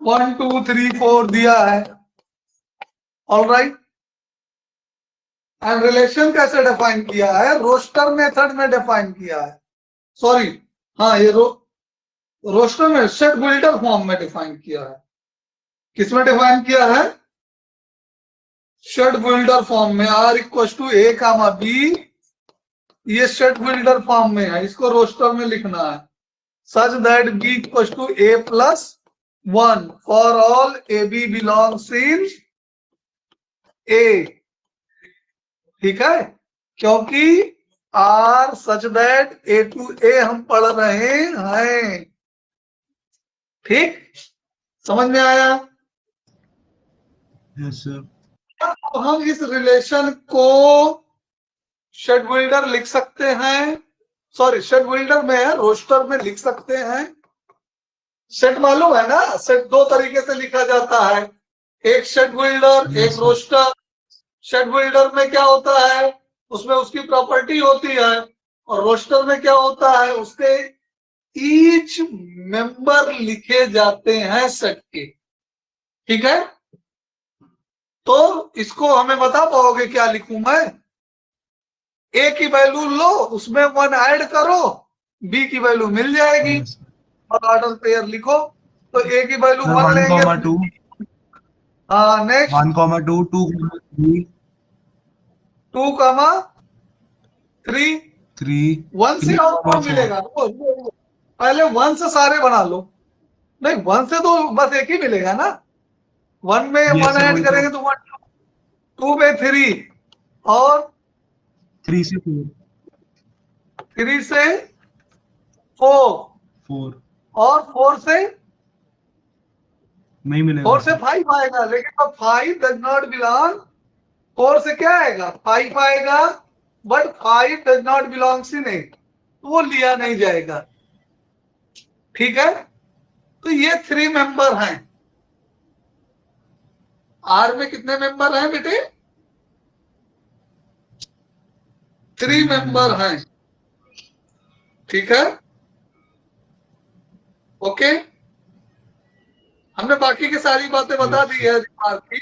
1 2 3 4 दिया है, ऑलराइट। एंड रिलेशन कैसे डिफाइन किया है, रोस्टर मेथड में डिफाइन किया है, सॉरी हाँ ये रोस्टर में सेट बिल्डर फॉर्म में डिफाइन किया है। किसमें डिफाइन किया है, सेट बिल्डर फॉर्म में, R equal to A comma B, ये सेट बिल्डर फॉर्म में है, इसको रोस्टर में लिखना है, such that B equal to A plus 1 for all A B belongs in A. ठीक है, क्योंकि R such that A to A हम पढ़ रहे हैं। ठीक, समझ में आया? Yes sir. तो हम इस रिलेशन को शेड बिल्डर लिख सकते हैं, सॉरी शेड बिल्डर में है, रोस्टर में लिख सकते हैं। सेट मालूम है ना, सेट दो तरीके से लिखा जाता है, एक शेड बिल्डर एक रोस्टर। शेड बिल्डर में क्या होता है, उसमें उसकी प्रॉपर्टी होती है, और रोस्टर में क्या होता है, उसके ईच मेंबर लिखे जाते हैं सेट के। ठीक है, तो इसको हमें बता पाओगे क्या लिखूं मैं, ए की वैल्यू लो, उसमें 1 ऐड करो, बी की वैल्यू मिल जाएगी, और ऑर्डर पेयर लिखो, तो ए की वैल्यू 1 लेंगे। हाँ नेक्स्ट 1, 2, 2, 3, 2, 3, 3, 1 से आउटपुट मिलेगा, पहले 1 से सारे बना लो, नहीं 1 से तो बस एक ही मिलेगा ना, 1 में 1 ऐड करेंगे तो 1, 2 में 3, और 3 से 4, 3 से 4, और 4 से नहीं मिलेगा, 4 से 5 आएगा, लेकिन अब 5 डज नॉट बिलोंग, 4 से क्या आएगा 5 आएगा, but 5 does not belongs in ए, तो वो लिया नहीं जाएगा। ठीक है, तो ये 3 मेंबर हैं। आर में कितने मेंबर हैं बेटे, 3 मेंबर हैं। ठीक है, ओके, हमने बाकी की सारी बातें बता दी है की।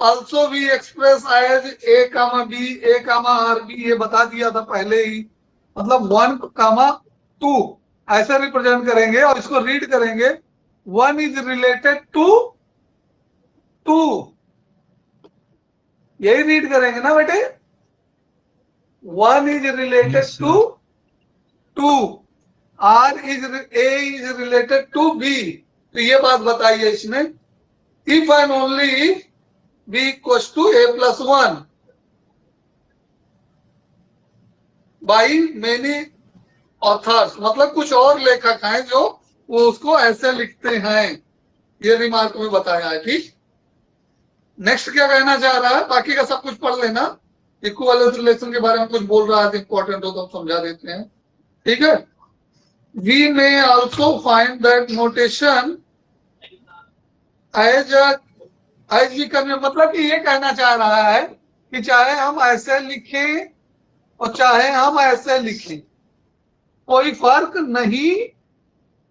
Also we express as A comma B, A comma R B, ये बता दिया था पहले ही, मतलब 1 कामा 2 ऐसे रिप्रेजेंट करेंगे, और इसको रीड करेंगे 1 इज रिलेटेड टू 2, यही रीड करेंगे ना बेटे, 1 is related to 2, R is A is related to B, तो ये बात बताइए इसमें, if and only if B equal to A plus 1 by many authors, मतलब कुछ और लेखक हैं जो वो उसको ऐसे लिखते हैं, ये रिमार्क में बताया है। ठीक, नेक्स्ट क्या कहना चाह रहा है, बाकी का सब कुछ पढ़ लेना, इक्विवेलेंस रिलेशन के बारे में कुछ बोल रहा है, इंपॉर्टेंट हो तो समझा देते हैं। ठीक है, we may also find that notation as we करने, मतलब कि ये कहना चाह रहा है कि चाहे हम ऐसे लिखें और चाहे हम ऐसे लिखें, कोई फर्क नहीं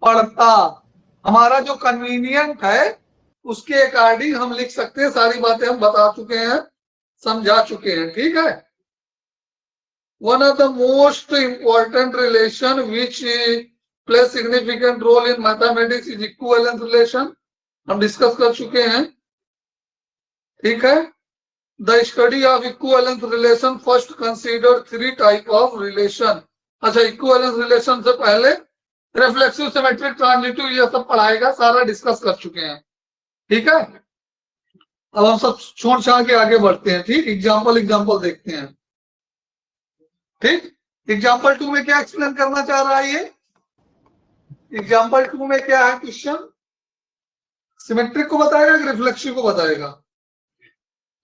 पड़ता, हमारा जो कन्वीनियंट है उसके अकॉर्डिंग हम लिख सकते हैं, सारी बातें हम बता चुके हैं, समझा चुके हैं। ठीक है, one of the most important relation which play significant role in mathematics is equivalence relation, हम डिस्कस कर चुके हैं। ठीक है, the study of equivalence relation first consider 3 type of relation. अच्छा, इक्विवेलेंस रिलेशन से पहले रिफ्लेक्सिव, सिमेट्रिक, ट्रांजिटिव ये सब पढ़ाएगा, सारा डिस्कस कर चुके हैं। ठीक है, अब हम सब छोड़ छाड़ के आगे बढ़ते हैं। ठीक, एग्जाम्पल देखते हैं। ठीक, एग्जाम्पल 2 में क्या एक्सप्लेन करना चाह रहा है ये? एग्जाम्पल 2 में क्या है क्वेश्चन? सिमेट्रिक को बताएगा कि रिफ्लेक्सिव को बताएगा?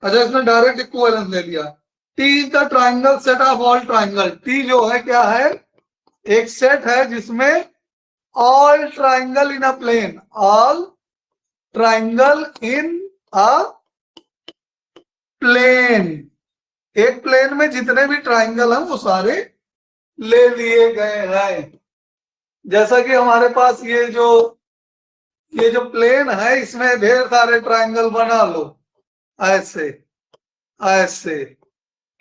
अच्छा, इसने डायरेक्ट इक्विवेलेंस ले लिया। T is the triangle set of all triangle. T जो है क्या है? एक सेट है जिसमें all triangle in a plane, all triangle in a plane, एक प्लेन में जितने भी ट्राइंगल हैं वो सारे ले लिए गए हैं। जैसा कि हमारे पास ये जो प्लेन है, इसमें ढेर सारे ट्राइंगल बना लो, ऐसे ऐसे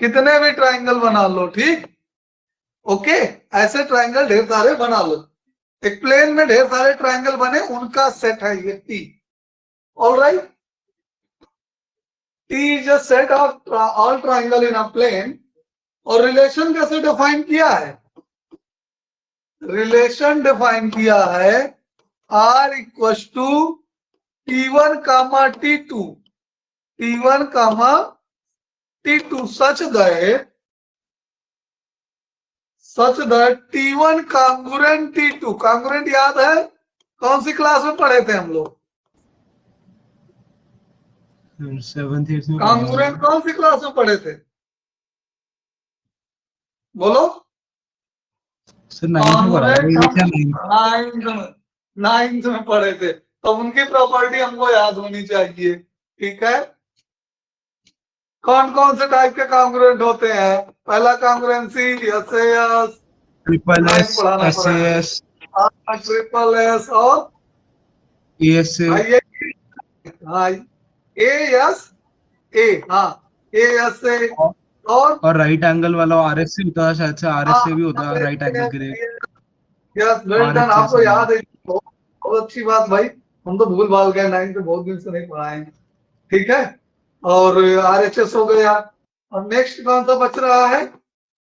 कितने भी ट्राइंगल बना लो। ठीक, ओके, ऐसे ट्राइंगल ढेर सारे बना लो। एक प्लेन में ढेर सारे ट्राइंगल बने, उनका सेट है ये T. Alright, T is a set of all triangle in a plane. और रिलेशन कैसे डिफाइन किया है? रिलेशन डिफाइन किया है R equal to T1 comma T2, T1 comma T2 such that T1 congruent T2। Congruent याद है? कौन सी class में पढ़े थे हम लोग? 7th 8th में कांगुरेंट कौन सी क्लास में पढ़े थे? बोलो। सर 9th में पढ़ा है, 8th या 9th। नाइन्थ में पढ़े थे, तो उनकी प्रॉपर्टी हमको याद होनी चाहिए। ठीक है, कौन कौन से टाइप के कांग्रुएंट होते हैं? पहला congruency SAS, triple S, SAS, triple S और एएसए, एएसए, हाँ एएसए। और राइट एंगल वाला आरएसए होता है, शायद से आरएसए भी होता है, right angle grade. Yes, well done, आपको याद है, बहुत अच्छी बात भाई। हम तो भूल भाल गए, 9th में बहुत दिन से नहीं पढ़ाए। ठीक है, और आरएचएस हो गया। और नेक्स्ट कौन सा बच रहा है?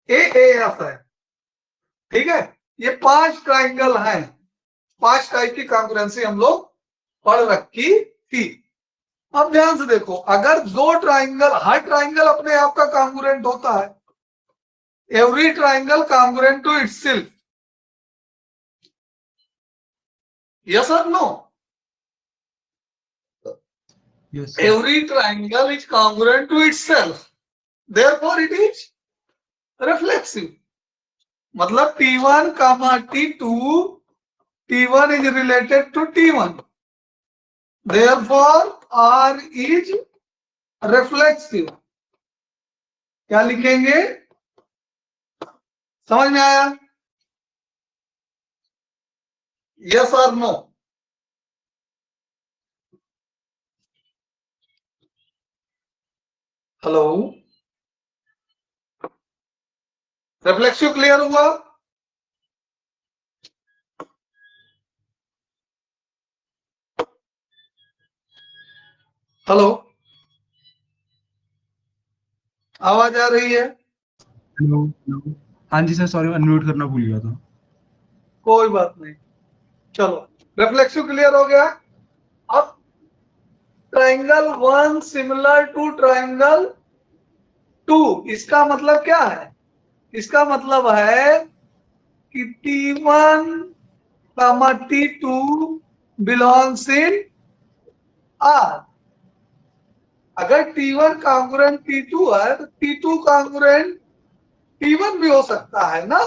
एएएस है। ठीक है, ये 5 ट्राइंगल हैं, 5 टाइप की कांग्रुएंसी हम लोग पढ़ रखी थी। अब ध्यान से देखो, अगर 2 ट्राइंगल, हर ट्राइंगल अपने आप का कांग्रुएंट होता है, every triangle congruent to itself, yes or no? Yes, sir. Every triangle is congruent to itself, therefore it is reflexive. मतलब T1 comma T2, T1 is related to T1, therefore R is reflexive. क्या लिखेंगे? समझ में आया? Yes or no? Hello, reflexive clear हुआ? Hello, आवाज आ रही है? हेलो, हाँ जी सर, सॉरी अनम्यूट करना भूल गया था। कोई बात नहीं, चलो रिफ्लेक्सिव क्लियर हो गया। अब ट्राइंगल 1 सिमिलर टू ट्राइंगल 2, इसका मतलब क्या है? इसका मतलब है कि T1 comma T2 belongs in R। अगर T1 कांगुरेंट T2 है तो T2 कांगुरेंट T1 भी हो सकता है ना?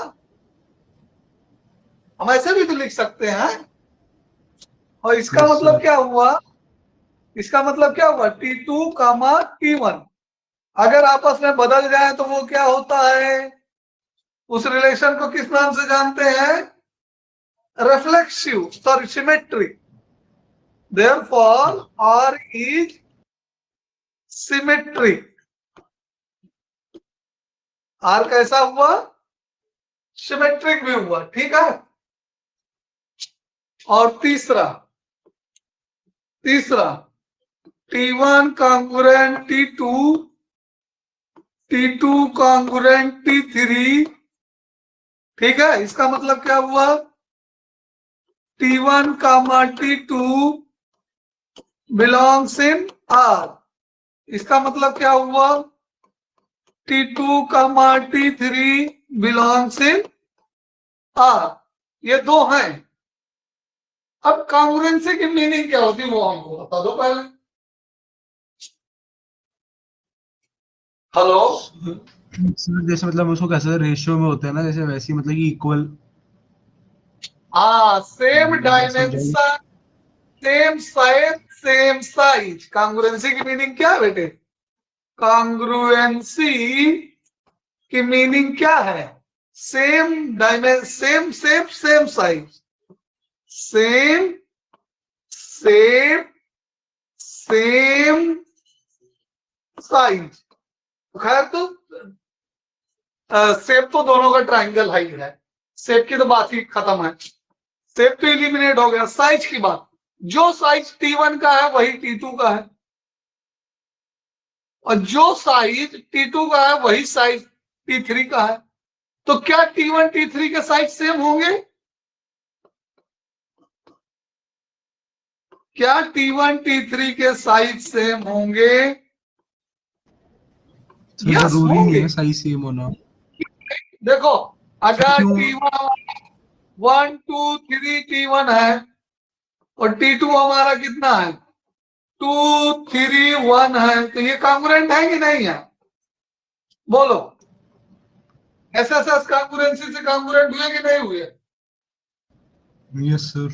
हम ऐसे भी तो लिख सकते हैं। और इसका Yes, मतलब sir. क्या हुआ? इसका मतलब क्या हुआ? T2 कामा T1 अगर आपस में बदल जाए तो वो क्या होता है? उस रिलेशन को किस नाम से जानते हैं? Reflexive, sorry symmetric. Therefore R is symmetric. R कैसा हुआ? सिमेट्रिक भी हुआ। ठीक है, और तीसरा T1 congruent T2, T2 congruent T3। ठीक है, इसका मतलब क्या हुआ? T1 comma T2 belongs in R। इसका मतलब क्या हुआ? T2 comma T3 belongs in R। ये दो हैं। अब कॉन्ग्रुएंसी की मीनिंग क्या होती है वो हमको बता दो पहले। हेलो, सर जैसे मतलब उसको कैसे रेशियो में होता है ना, जैसे वैसे ही मतलब कि इक्वल। हाँ, सेम समझाइए। Dimension, same size, same size. Congruency की मीनिंग क्या है बेटे? कॉन्ग्रुएंसी की मीनिंग क्या है? Same dimension, same shape, same size, same shape, same size. खैर, तो शेप तो दोनों का ट्राइंगल है ही है। शेप की तो बात ही खत्म है, शेप तो एलिमिनेट हो गया। साइज की बात, जो साइज T1 का है वही T2 का है, और जो साइज T2 का है वही साइज T3 का है। तो क्या T1 T3 के साइज सेम होंगे? क्या T1 T3 के साइज सेम होंगे? तो यस, जरूरी नहीं होंगे। है साइज सेम होना। देखो, अगर क्यों? T1 1 2 3 T1 है और T2 हमारा कितना है? 2 3 1 है, तो ये कॉन्ग्रुएंट है कि नहीं है? बोलो, एसएसएस कॉन्ग्रुएंसी से कॉन्ग्रुएंट हुए कि नहीं हुए? Yes sir.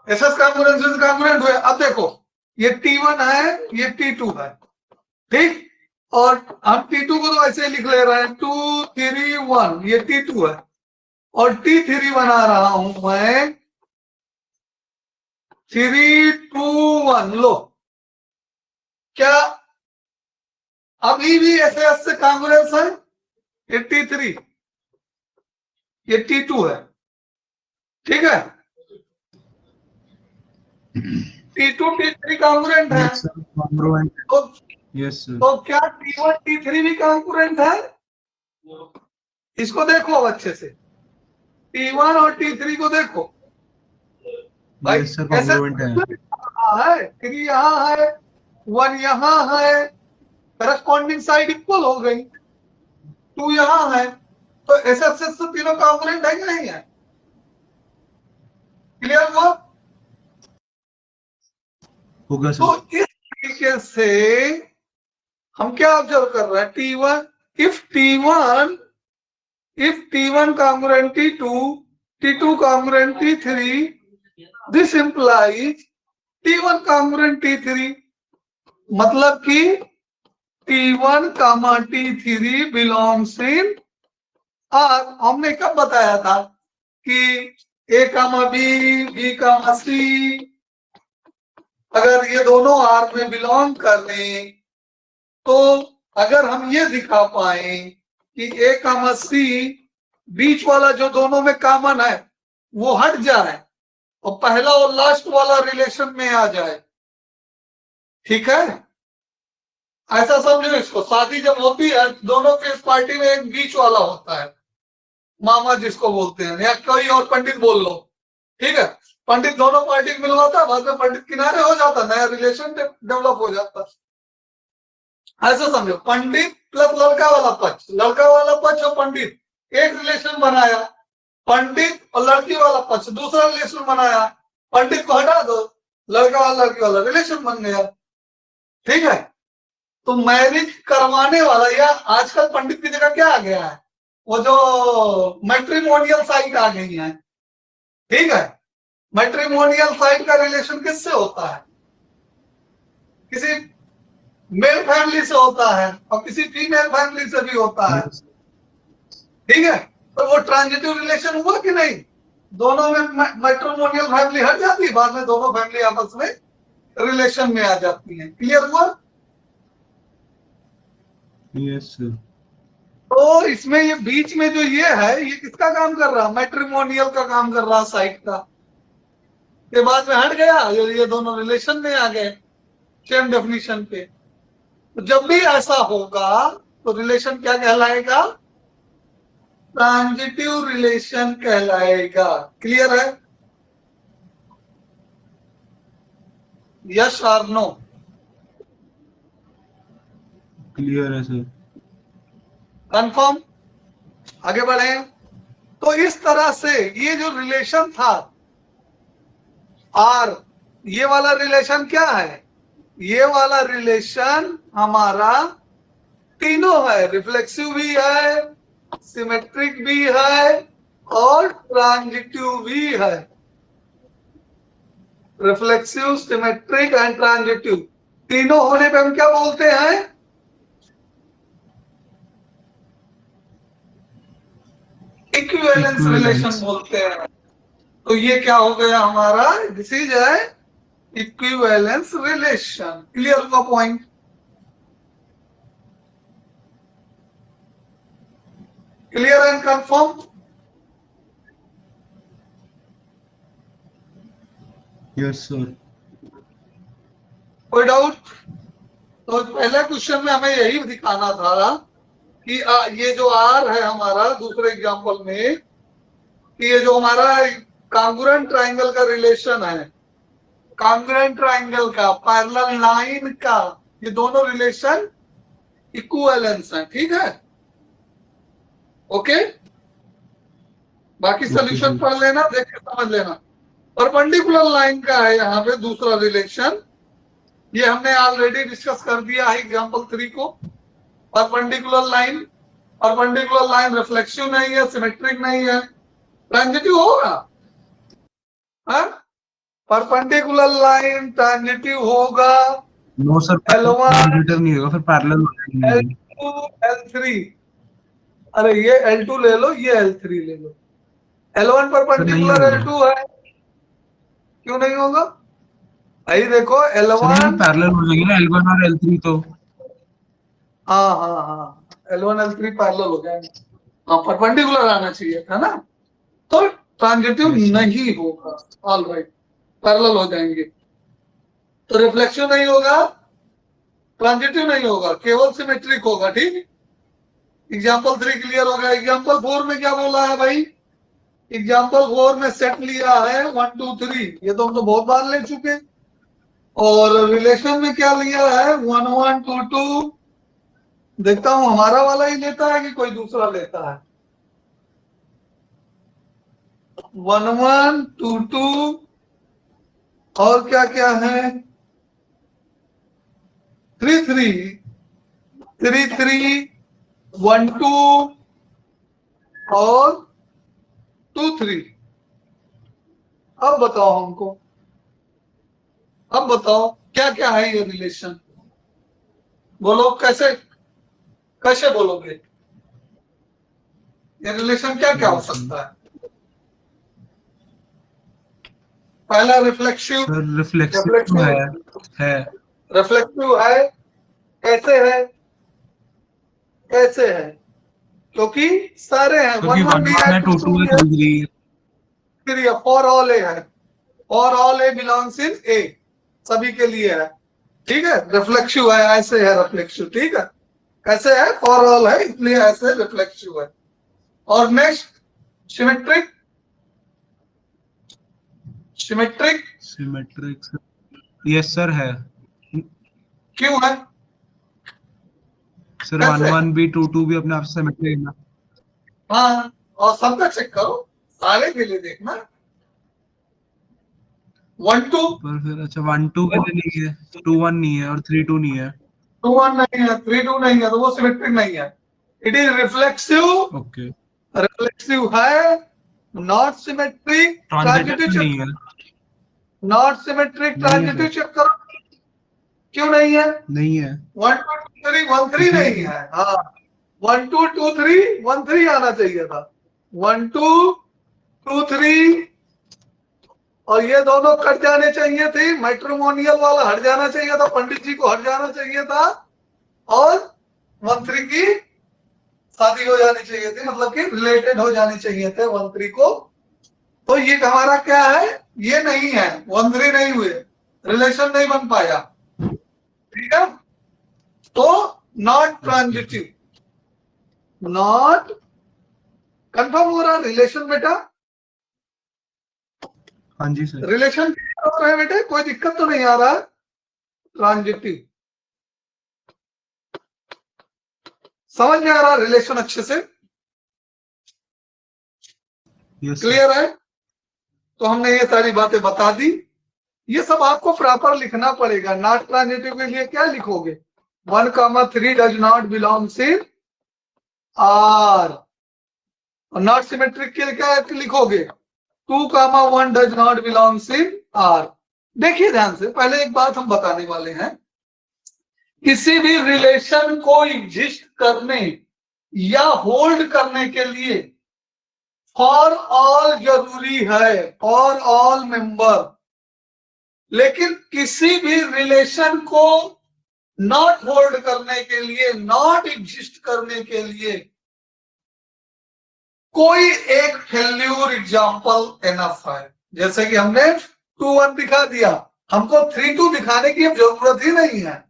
एसएस कॉन्ग्रुएंसी से कॉन्ग्रुएंट हुए। अब देखो, ये T1 है, ये T2 है, ठीक। और हम T2 को तो ऐसे लिख ले रहे हैं 2 3 1, ये T2 है, और T3 बना रहा हूं मैं 3 2 1। लो, क्या अभी भी एसएस से कॉन्ग्रुएंस है? ये T3, ये T2 है, ठीक है। T2 T3 कॉन्ग्रुएंट है। Yes sir, congruent. तो यस सर। तो क्या T1 T3 भी कॉन्ग्रुएंट है? इसको देखो अब अच्छे से, T1 और T3 को देखो भाई। यस सर, ऐसे कॉन्ग्रुएंट है। है, 3 यहां है, 1 यहां है, करस्पॉन्डिंग साइड इक्वल हो गई। 2 यहां है, तो ऐसे से तीनों कॉन्ग्रुएंट है कि नहीं है? क्लियर हुआ? होगा तो सर। इस तरीके से हम क्या ऑब्जर्व कर रहे हैं? T1, if T1 congruent T2, T2 congruent T3, this implies T1 congruent T3। मतलब कि T1 comma T3 belongs in R। हमने कब बताया था कि A comma B comma C, अगर ये दोनों R में बिलोंग कर लें, तो अगर हम ये दिखा पाए कि A कामा C बीच वाला जो दोनों में कॉमन है वो हट जाए और पहला और लास्ट वाला रिलेशन में आ जाए, ठीक है। ऐसा समझो इसको, शादी जब होती है दोनों के इस पार्टी में एक बीच वाला होता है, मामा जिसको बोलते हैं, या कोई और पंडित बोल लो, ठीक है। पंडित दोनों पार्टी को मिलवाता है, बाद में पंडित किनारे हो जाता, नया रिलेशन डेवलप हो जाता। ऐसा समझो, पंडित प्लस लड़का वाला पक्ष और पंडित एक रिलेशन बनाया, पंडित और लड़की वाला पक्ष दूसरा रिलेशन बनाया, पंडित को हटा दो, लड़का वाला लड़की वाला रिलेशन बन गया, ठीक है। तो मैरिज करवाने वाला, या आजकल पंडित की जगह क्या आ गया है, वो जो मैट्रिमोनियल साइट आ गई है, ठीक है। मैट्रिमोनियल साइट का रिलेशन किससे होता है? किसी मेल फैमिली से होता है और किसी फीमेल फैमिली से भी होता है, ठीक है। तो वो ट्रांजिटिव रिलेशन हुआ कि नहीं? दोनों में मैट्रिमोनियल फैमिली हट जाती है, बाद में दोनों फैमिली आपस में रिलेशन में आ जाती है। क्लियर हुआ? Yes sir. तो इसमें ये बीच में जो ये है, ये किसका काम कर रहा है? मैट्रिमोनियल का काम कर रहा है, साइट का। के बाद में हट गया, ये दोनों रिलेशन में आ गए सेम डेफिनेशन पे। तो जब भी ऐसा होगा तो रिलेशन क्या कहलाएगा? ट्रांजिटिव रिलेशन कहलाएगा। क्लियर है? यस और नो? क्लियर है सर। कंफर्म? आगे बढ़े। तो इस तरह से ये जो रिलेशन था आर, ये वाला रिलेशन क्या है? ये वाला रिलेशन हमारा तीनों है, रिफ्लेक्सिव भी है, सिमेट्रिक भी है और ट्रांजिटिव भी है। रिफ्लेक्सिव, सिमेट्रिक एंड ट्रांजिटिव तीनों होने पे हम क्या बोलते हैं? इक्विवेलेंस रिलेशन बोलते हैं। तो ये क्या हो गया हमारा? दिस इज है इक्विवेलेंस रिलेशन। क्लियर हुआ point? Clear and confirm? Yes sir. कोई डाउट? तो पहले क्वेश्चन में हमें यही दिखाना था कि ये जो आर है हमारा दूसरे एग्जांपल में, कि ये जो हमारा कांग्रुएंट ट्राइंगल का रिलेशन है, कांग्रुएंट ट्राइंगल का, पैरेलल लाइन का, ये दोनों रिलेशन इक्विवेलेंस है। ठीक है? ओके? बाकी सोल्यूशन पढ़ लेना, देख के समझ लेना। परपेंडिकुलर लाइन का है यहाँ पे दूसरा रिलेशन, ये हमने ऑलरेडी डिस्कस कर दिया है एग्जांपल 3 को। परपेंडिकुलर लाइन रिफ्लेक्सिव नहीं है, सिमेट्रिक नहीं है, ट्रांजिटिव होगा। परपेंडिकुलर लाइन ट्रांजिटिव होगा। नो सर, L1 नहीं होगा, फिर पैरेलल हो जाएंगे। L2 L3, अरे ये L2 ले लो, ये L3 ले लो। L1 परपेंडिकुलर L2 है, क्यों नहीं होगा? भाई देखो L1 पैरेलल हो जाएंगे ना L1 और L3 तो। हाँ, L1 L3 पैरेलल हो जाएंगे। हाँ, परपेंडिकुलर आना चाहिए था ना, तो ट्रांजिटिव नहीं होगा। ऑल राइट, पैरेलल हो जाएंगे। तो रिफ्लेक्शन नहीं होगा, ट्रांजिटिव नहीं होगा, केवल सिमेट्रिक होगा। ठीक? एग्जाम्पल 3 क्लियर हो गया। एग्जाम्पल 4 में क्या बोला है भाई? एग्जाम्पल 4 में सेट लिया है 1 2 3, ये तो हम तो बहुत बार ले चुके। और रिलेशन में क्या लिया है? 1 1 2 2। देखता हूं हमारा वाला ही लेता है कि कोई दूसरा लेता है। 1 1 2 2 और क्या क्या है? 3 3 3 3 1 2 और 2 3। अब बताओ हमको, अब बताओ क्या क्या है ये रिलेशन? बोलो, कैसे कैसे बोलोगे? ये रिलेशन क्या क्या हो सकता है? पहला रिफ्लेक्सिव है। रिफ्लेक्सिव है। कैसे है? कैसे है? क्योंकि सारे हैं, 1 1 भी है, 2 2 भी है, 3 है, फॉर ऑल ए है, for all A belongs in ए, सभी के लिए है। ठीक है? रिफ्लेक्सिव है, ऐसे है रिफ्लेक्सिव। ठीक है? कैसे है? फॉर ऑल है, इसलिए ऐसे रिफ्लेक्सिव है। और next symmetric. Symmetric yes sir है। क्यों है सर? 1 1 भी 2 2 भी अपने आप से सिमेट्रिक है ना। हाँ, और सबका चेक करो, सारे के लिए देखना। 1 2 पर फिर अच्छा 1 2 के लिए नहीं है, 2 1 नहीं है और 3 2 नहीं है, 2 1 नहीं है, 3 2 नहीं है, तो वो सिमेट्रिक नहीं है। It is reflexive. Okay. Reflexive है, नॉट सिमेट्रिक, ट्रांजिटिव नहीं है, नॉट सिमेट्रिक, ट्रांजिटिव चेक करो क्यों नहीं है? नहीं है। 1 2 2 3 1 3 नहीं है। हाँ, 1 2 2 3 1 3 आना चाहिए था। 1 2 2 3 और ये दोनों कट जाने चाहिए थे। मैट्रिमोनियल वाला हट जाना चाहिए था, पंडित जी को हट जाना चाहिए था, और 1 3 की शादी हो जानी चाहिए थी, मतलब कि रिलेटेड हो जानी चाहिए थे 1 3 को। तो ये हमारा क्या है? ये नहीं है, 1 3 नहीं हुए, रिलेशन नहीं बन पाया, ठीक है। तो नॉट ट्रांजिटिव, नॉट, कंफर्म हो रहा रिलेशन बेटा? हाँ जी सर। रिलेशन हो रहा है बेटे, कोई दिक्कत तो नहीं आ रहा? ट्रांजिटिव, समझ में आ रहा रिलेशन अच्छे से? यस क्लियर है? तो हमने ये सारी बातें बता दी। ये सब आपको प्रॉपर लिखना पड़ेगा। नॉट ट्रांजिटिव के लिए क्या लिखोगे? 1, 3 does not belongs in are. और नॉट सिमेट्रिक के लिए क्या लिखोगे? 2, 1 does not belongs in are. देखिए ध्यान से, पहले एक बात हम बताने वाले हैं, किसी भी रिलेशन को एग्जिस्ट करने या होल्ड करने के लिए फॉर ऑल जरूरी है, फॉर ऑल मेंबर। लेकिन किसी भी रिलेशन को नॉट होल्ड करने के लिए, नॉट एग्जिस्ट करने के लिए कोई एक फेल्यूर एग्जाम्पल एनफ है। जैसे कि हमने 2 1 दिखा दिया, हमको 3 2 दिखाने की अब जरूरत ही नहीं है,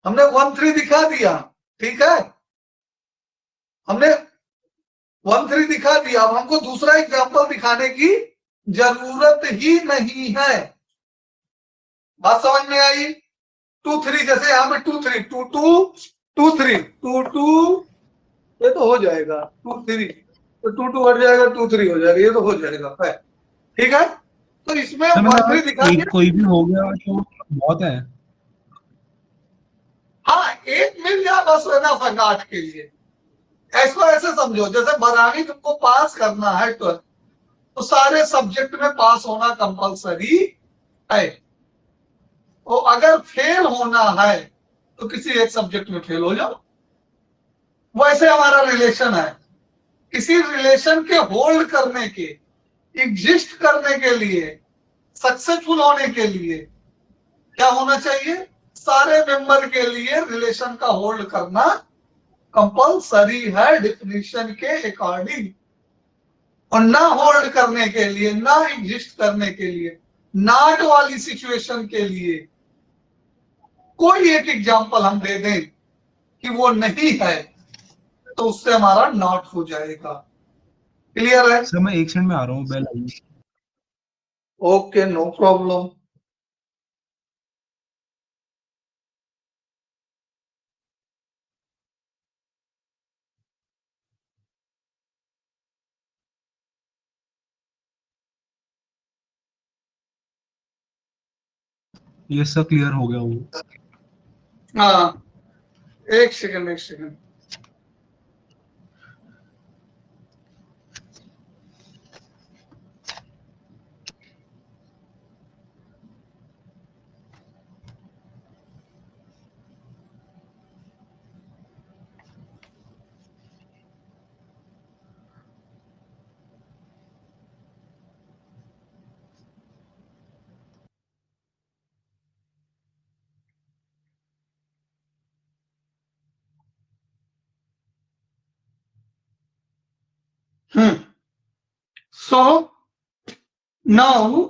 हमने 1 3 दिखा दिया, ठीक है, हमने 1 3 दिखा दिया, अब हमको दूसरा एग्जाम्पल दिखाने की जरूरत ही नहीं है। बात समझ में आई? 2 3, जैसे यहां पे 2 3 2 2 2 3 2 2, ये तो हो जाएगा 2 3, तो 2 2 हट जाएगा, 2 3 हो जाएगा, ये तो हो जाएगा है, ठीक है। तो इसमें 1 3 दिखा एक दिया। कोई भी हो गया तो बहुत है। हाँ, एक मिल जाए बस लेना फंगाट के लिए। ऐसा ऐसे समझो, जैसे बरानी तुमको पास करना है 12th, तो सारे सब्जेक्ट में पास होना कंपलसरी है। तो अगर फेल होना है तो किसी एक सब्जेक्ट में फेल हो जाओ। वैसे हमारा रिलेशन है, किसी रिलेशन के होल्ड करने के, एग्जिस्ट करने के लिए, सक्सेसफुल होने के लिए क्या होना चाहिए? सारे मेंबर के लिए रिलेशन का होल्ड करना कंपलसरी है डेफिनेशन के अकॉर्डिंग। और ना होल्ड करने के लिए, ना एग्जिस्ट करने के लिए, नॉट वाली सिचुएशन के लिए कोई एक एग्जांपल हम दे दें कि वो नहीं है, तो उससे हमारा नॉट हो जाएगा। क्लियर है? सर मैं 1 सेकंड में आ रहा हूँ, बेल आई। Okay, no problem. Yes sir, clear हो गया वो। हाँ, एक सेकंड, एक सेकंड। सो नाउ,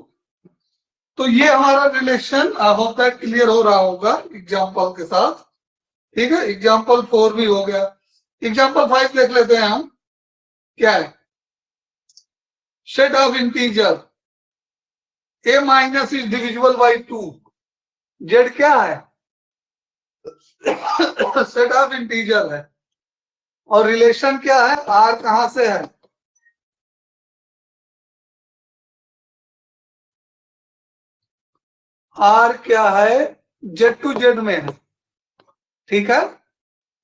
तो ये हमारा रिलेशन होता है, क्लियर हो रहा होगा एग्जाम्पल के साथ, ठीक है। एग्जाम्पल 4 भी हो गया। एग्जाम्पल 5 देख लेते हैं हम, क्या है? Set of integer a minus is divisible by 2। Z क्या है? सेट ऑफ इंटीजर है। और रिलेशन क्या है? आर कहां से है? आर क्या है? जेड टू जेड में है, ठीक है।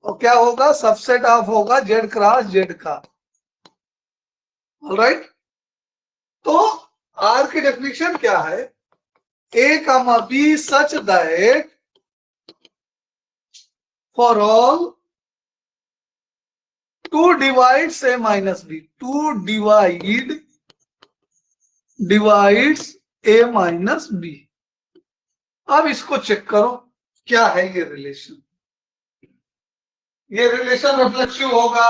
और क्या होगा? सबसेट ऑफ होगा जेड क्रॉस जेड का, ऑलराइट। तो आर की डेफिनेशन क्या है? A comma B such that for all 2 divides A minus B, 2 divides A minus B. अब इसको चेक करो, क्या है ये रिलेशन? ये रिलेशन रिफ्लेक्सिव होगा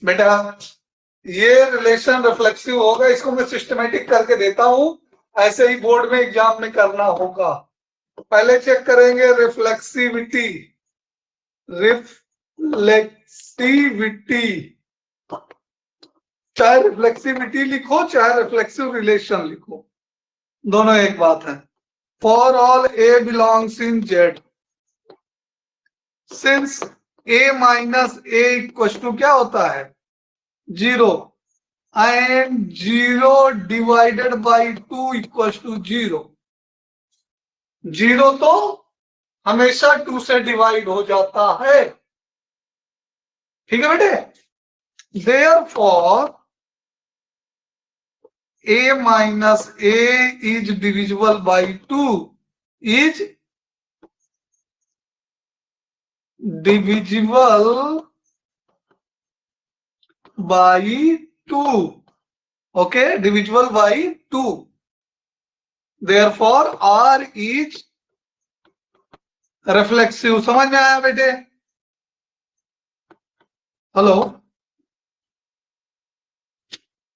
बेटा। ये रिलेशन रिफ्लेक्सिव होगा, इसको मैं सिस्टमेटिक करके देता हूं, ऐसे ही बोर्ड में एग्जाम में करना होगा। पहले चेक करेंगे रिफ्लेक्सिविटी, रिफ्लेक्सिविटी, चाहे रिफ्लेक्सिविटी लिखो चाहे रिफ्लेक्सिव रिलेशन लिखो, दोनों एक बात है। For all A belongs in Z, since A minus A equal to क्या होता है 0 and 0 divided by 2 equal to 0, 0 तो हमेशा 2 से डिवाइड हो जाता है, ठीक है बेटे। Therefore a minus a is divisible by 2 is divisible by 2, okay, divisible by 2. Therefore R is reflexive। समझ में आया बेटे? हेलो,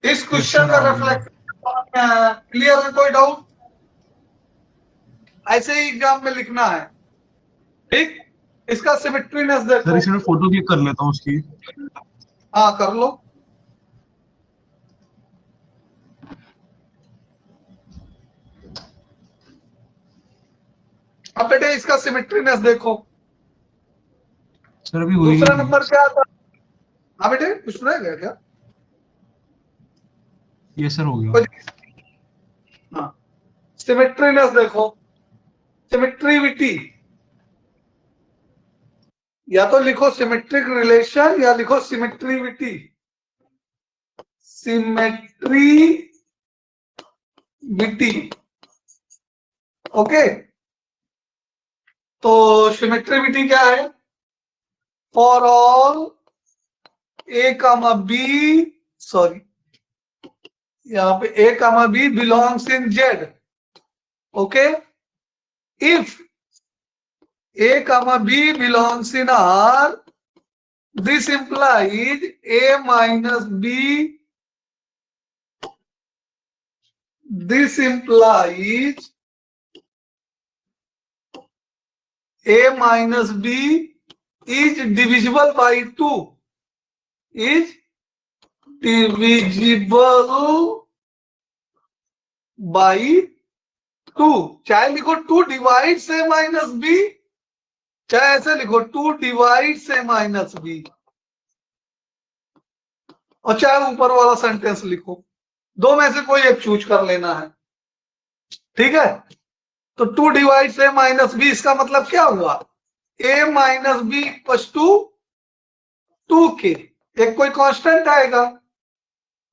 इस क्वेश्चन का रिफ्लेक्सिव क्लियर है? कोई डाउट? ऐसे ही एग्जाम में लिखना है, ठीक। इसका सिमेट्रीनेस देखो। सर इसमें फोटो क्लिक कर लेता हूँ उसकी। हाँ कर लो। अब बेटे इसका सिमेट्रीनेस देखो। सर अभी हुई दूसरा नहीं। नंबर क्या था? हाँ बेटे कुछ रह गया क्या? ये सर हो गया। हाँ, सिमेट्रीनेस देखो, सिमेट्रिविटी, या तो लिखो सिमेट्रिक रिलेशन या लिखो सिमेट्रिविटी, सिमेट्रिविटी, ओके। तो सिमेट्रिविटी क्या है? For all A comma B, sorry यहां पे A comma B belongs in Z, okay. If A comma B belongs in R, this implies A minus B, this implies A minus B is divisible by 2, is divisible by 2। चाहे लिखो 2 divides A minus B, चाहे ऐसे लिखो 2 divides A minus B, और चाहे ऊपर वाला sentence लिखो, दो में से कोई एक चूज कर लेना है, ठीक है। तो 2 डिवाइड्स A माइनस बी, इसका मतलब क्या हुआ? A minus B equal to 2K, एक कोई कांस्टेंट आएगा।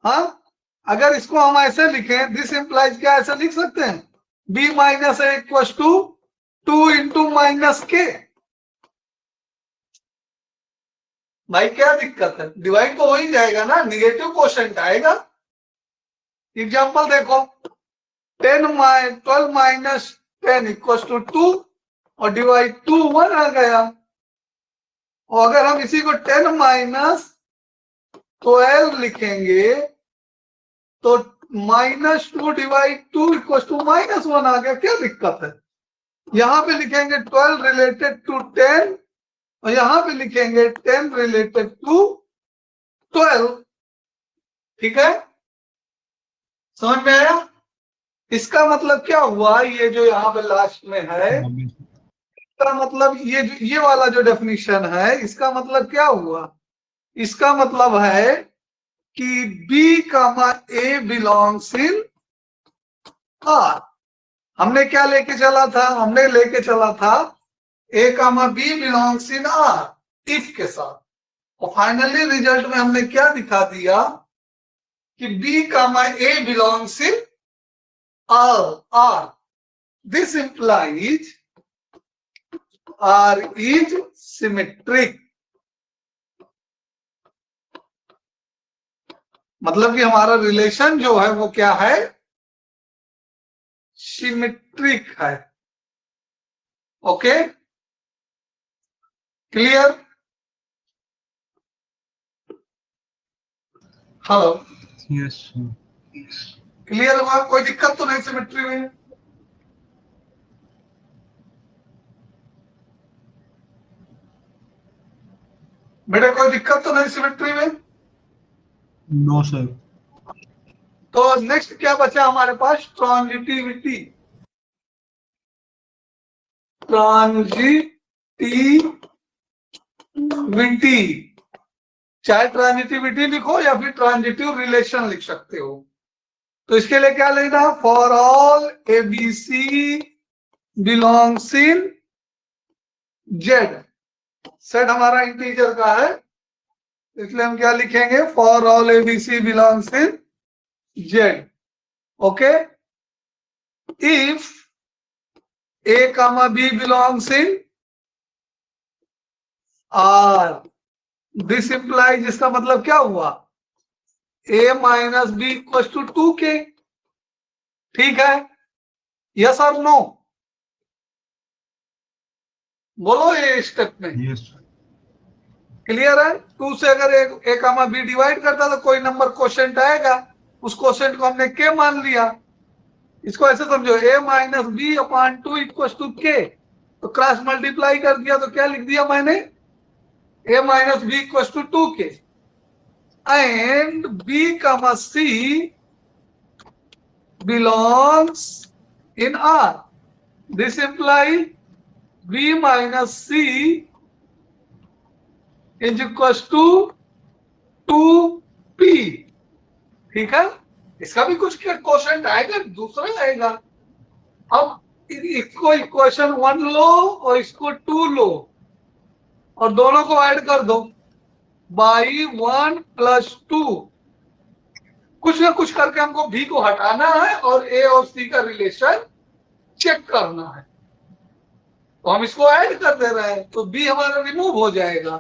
हाँ, अगर इसको हम ऐसे लिखें, दिस इंप्लाइज क्या ऐसे लिख सकते हैं B minus A equal to 2 into minus K. भाई क्या दिक्कत है? डिवाइड तो हो ही जाएगा ना, निगेटिव क्वोशंट आएगा। एग्जांपल देखो, 12 माइनस 10 इक्वल टू 2 और डिवाइड 2 1 आ गया। और अगर हम इसी को 10 माइनस 12 लिखेंगे तो minus 2 divide 2 equal to minus 1 आ गया। क्या दिक्कत है? यहां पे लिखेंगे 12 रिलेटेड टू 10 और यहां पे लिखेंगे 10 रिलेटेड टू 12, ठीक है। समझ में आया? इसका मतलब क्या हुआ? ये जो यहाँ पे लास्ट में है, इसका मतलब ये वाला जो डेफिनेशन है, इसका मतलब क्या हुआ? इसका मतलब है कि B comma A belongs in R। हमने क्या लेके चला था? हमने लेके चला था A comma B belongs in R if के साथ, और फाइनली रिजल्ट में हमने क्या दिखा दिया कि B comma A belongs in R। This implies R is symmetric, मतलब कि हमारा रिलेशन जो है वो क्या है? सिमेट्रिक है, okay clear? Hello, Yes, sir. Clear हुआ? कोई दिक्कत तो नहीं सिमेट्री में? बेटा कोई दिक्कत तो नहीं सिमेट्री में? No, sir. तो नेक्स्ट क्या बचा हमारे पास? ट्रांजिटिविटी। ट्रांजिटिविटी, चाहे ट्रांजिटिविटी लिखो या फिर ट्रांजिटिव रिलेशन लिख सकते हो। तो इसके लिए क्या लेना? For all ABC belongs in Z. Set हमारा इंटीजर का है, इसलिए हम क्या लिखेंगे? For all ABC belongs in Z. Okay, if A comma B belongs in R, this implies, इसका मतलब क्या हुआ? A minus B equals to 2K। ठीक है, यस और नो? बोलो ये स्टेप में। Yes, sir. क्लियर है? 2 से अगर A comma B डिवाइड करता तो कोई नंबर क्वोशेंट आएगा, उस क्वोशेंट को हमने K मान लिया। इसको ऐसे समझो, A minus B upon 2 equal to K। तो क्रॉस मल्टीप्लाई कर दिया तो क्या लिख दिया मैंने? A minus B equals to 2K and B comma C belongs in R. This implies B minus C is equals to 2P। ठीक है, इसका भी कुछ क्वेश्चन आएगा, दूसरा आएगा। अब इसको इक्वेशन 1 लो और इसको 2 लो और दोनों को ऐड कर दो बाई 1 प्लस 2। कुछ ना कुछ करके हमको बी को हटाना है और ए और सी का रिलेशन चेक करना है। तो हम इसको ऐड कर दे रहे हैं, तो बी हमारा रिमूव हो जाएगा।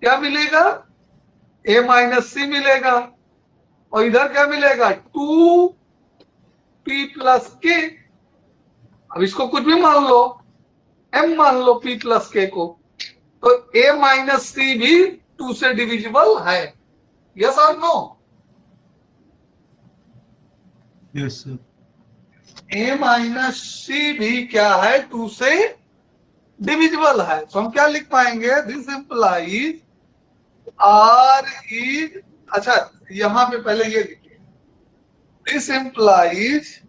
क्या मिलेगा? ए माइनस सी मिलेगा और इधर क्या मिलेगा? 2p प्लस के। अब इसको कुछ भी मान लो, m मान लो p प्लस के को, तो a माइनस सी भी 2 से डिविजिबल है। यस और no? Yes, sir. a minus C भी क्या है? 2 से डिविजिबल है। तो हम क्या लिख पाएंगे? दिस इंप्लाइज आर इज, अच्छा यहां पे पहले ये लिखिए, this implies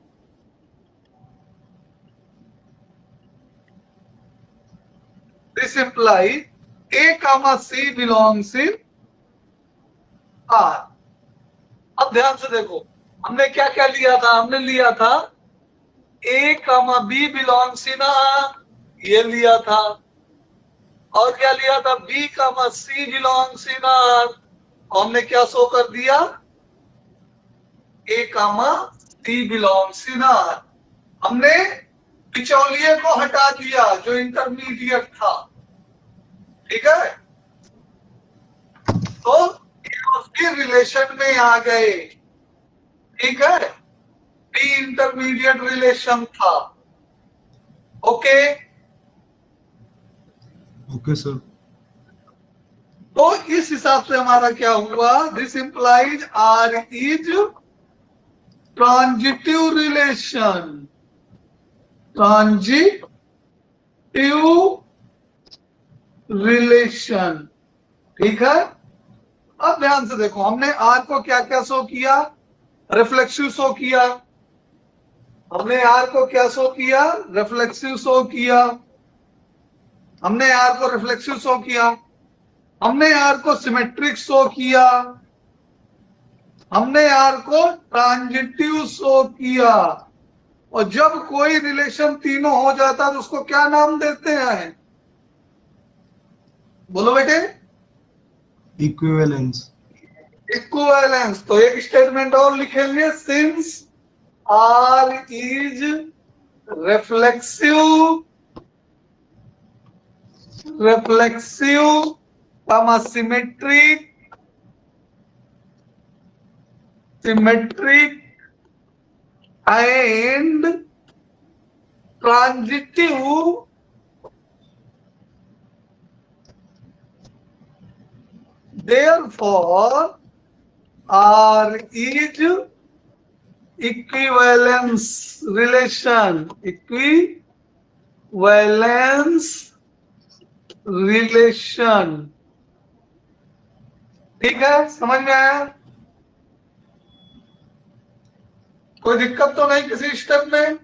a comma c belongs in R। अब ध्यान से देखो, हमने क्या क्या लिया था? हमने लिया था a comma b belongs in R, ये लिया था। और क्या लिया था? b comma c belongs in R, और हमने क्या शो कर दिया? a comma c belongs in R। हमने बिचौलिए को हटा दिया जो इंटरमीडिएट था। ठीक है, तो उसके रिलेशन में आ गए। ठीक है, बी इंटरमीडिएट रिलेशन था। Okay, Okay, sir. तो इस हिसाब से हमारा क्या हुआ? This implies R is transitive relation. Transitive relation. ठीक है, अब ध्यान से देखो, हमने आर को क्या क्या शो किया? रिफ्लेक्सिव शो किया। हमने आर को क्या शो किया? रिफ्लेक्सिव शो किया। हमने आर को रिफ्लेक्सिव शो किया। हमने आर को सिमेट्रिक शो किया। हमने आर को ट्रांजिटिव शो किया। और जब कोई रिलेशन तीनों हो जाता है तो उसको क्या नाम देते हैं? बोलो बेटे। Equivalence. इक्विवेलेंस। तो एक स्टेटमेंट और लिखेंगे, since R is reflexive comma symmetric and transitive, therefore R is equivalence relation. Equivalence relation. ठीक है, समझ में आया? कोई दिक्कत तो नहीं किसी स्टेप में?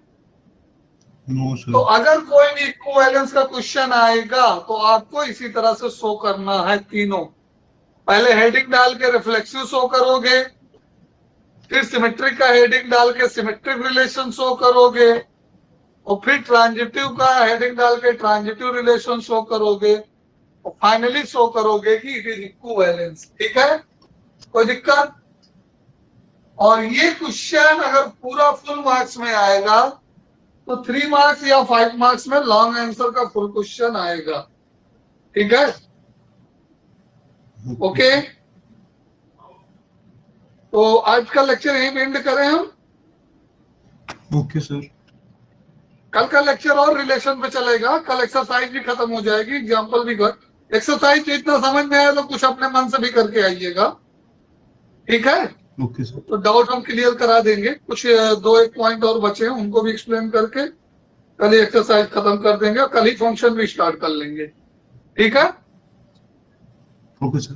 नो तो सर। अगर कोई भी इक्विवेलेंस का क्वेश्चन आएगा तो आपको इसी तरह से शो करना है तीनों। पहले हेडिंग डाल के रिफ्लेक्सिव शो करोगे, फिर सिमेट्रिक का हेडिंग डाल के सिमेट्रिक रिलेशन शो करोगे, और फिर ट्रांजिटिव का हेडिंग डाल के ट्रांजिटिव रिलेशन शो करोगे, और फाइनली शो करोगे कि इट इज इक्विवेलेंस। ठीक है, कोई दिक्कत? और ये क्वेश्चन अगर पूरा फुल मार्क्स में आएगा तो 3 मार्क्स या 5 मार्क्स में लॉन्ग आंसर का फुल क्वेश्चन आएगा। ठीक है, ओके। तो आज का लेक्चर यहीं पे एंड करें हम। Okay sir. कल का लेक्चर और रिलेशन पे चलेगा, कल एक्सरसाइज भी खत्म हो जाएगी, एग्जाम्पल भी कर। एक्सरसाइज इतना समझ में आया तो कुछ अपने मन से भी करके आइएगा। ठीक है, ओके सर। तो डाउट हम क्लियर करा देंगे। कुछ 2-1 पॉइंट और बचे हैं, उनको भी एक्सप्लेन करके कल ही एक्सरसाइज खत्म कर देंगे और कल ही फंक्शन भी स्टार्ट कर लेंगे। ठीक है, ओके सर।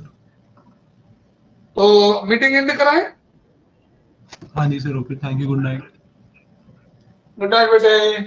तो मीटिंग एंड कराएं। हाँ जी sir, okay, thank you, good night. Good night बेटे।